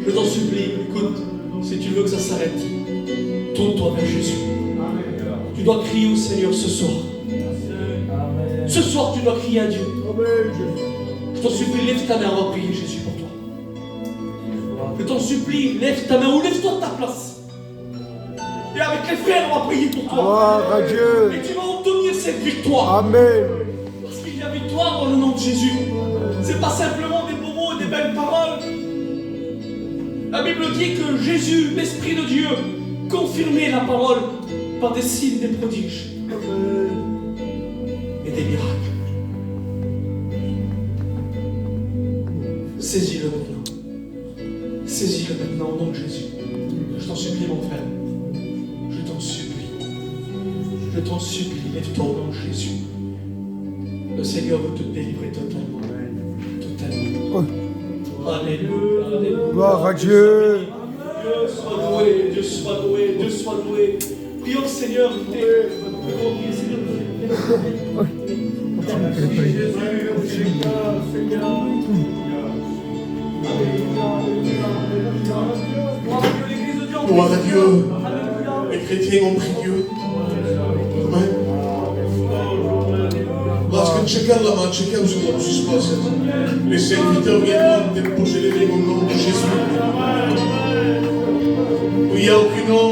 Je t'en supplie, écoute, si tu veux que ça s'arrête, tourne-toi vers Jésus. Tu dois crier au Seigneur ce soir. Ce soir, tu dois crier à Dieu. Je t'en supplie, lève ta main, on va prier Jésus pour toi. Je t'en supplie, lève ta main ou lève-toi de ta place. Et avec les frères, on va prier pour toi. Gloire à Dieu. Et tu vas obtenir cette victoire. Amen. Parce qu'il y a victoire dans le nom de Jésus. C'est pas simplement des beaux mots et des belles paroles. La Bible dit que Jésus, l'Esprit de Dieu, confirmait la parole par des signes, des prodiges et des miracles. Saisis-le maintenant. Saisis-le maintenant au nom de Jésus. Je t'en supplie, mon frère. Je t'en supplie. Je t'en supplie, lève-toi au nom de Jésus. Le Seigneur veut te délivrer totalement. Totalement. Alléluia. Alléluia. Gloire à Dieu. Dieu soit loué, Dieu soit loué, Dieu soit loué. Prions le Seigneur. Gloire à Dieu. Les chrétiens ont pris Dieu. Amen. Lorsque chacun la main, chacun où se passe, les serviteurs viendront déposer les mains au nom de Jésus. Il n'y a aucun nom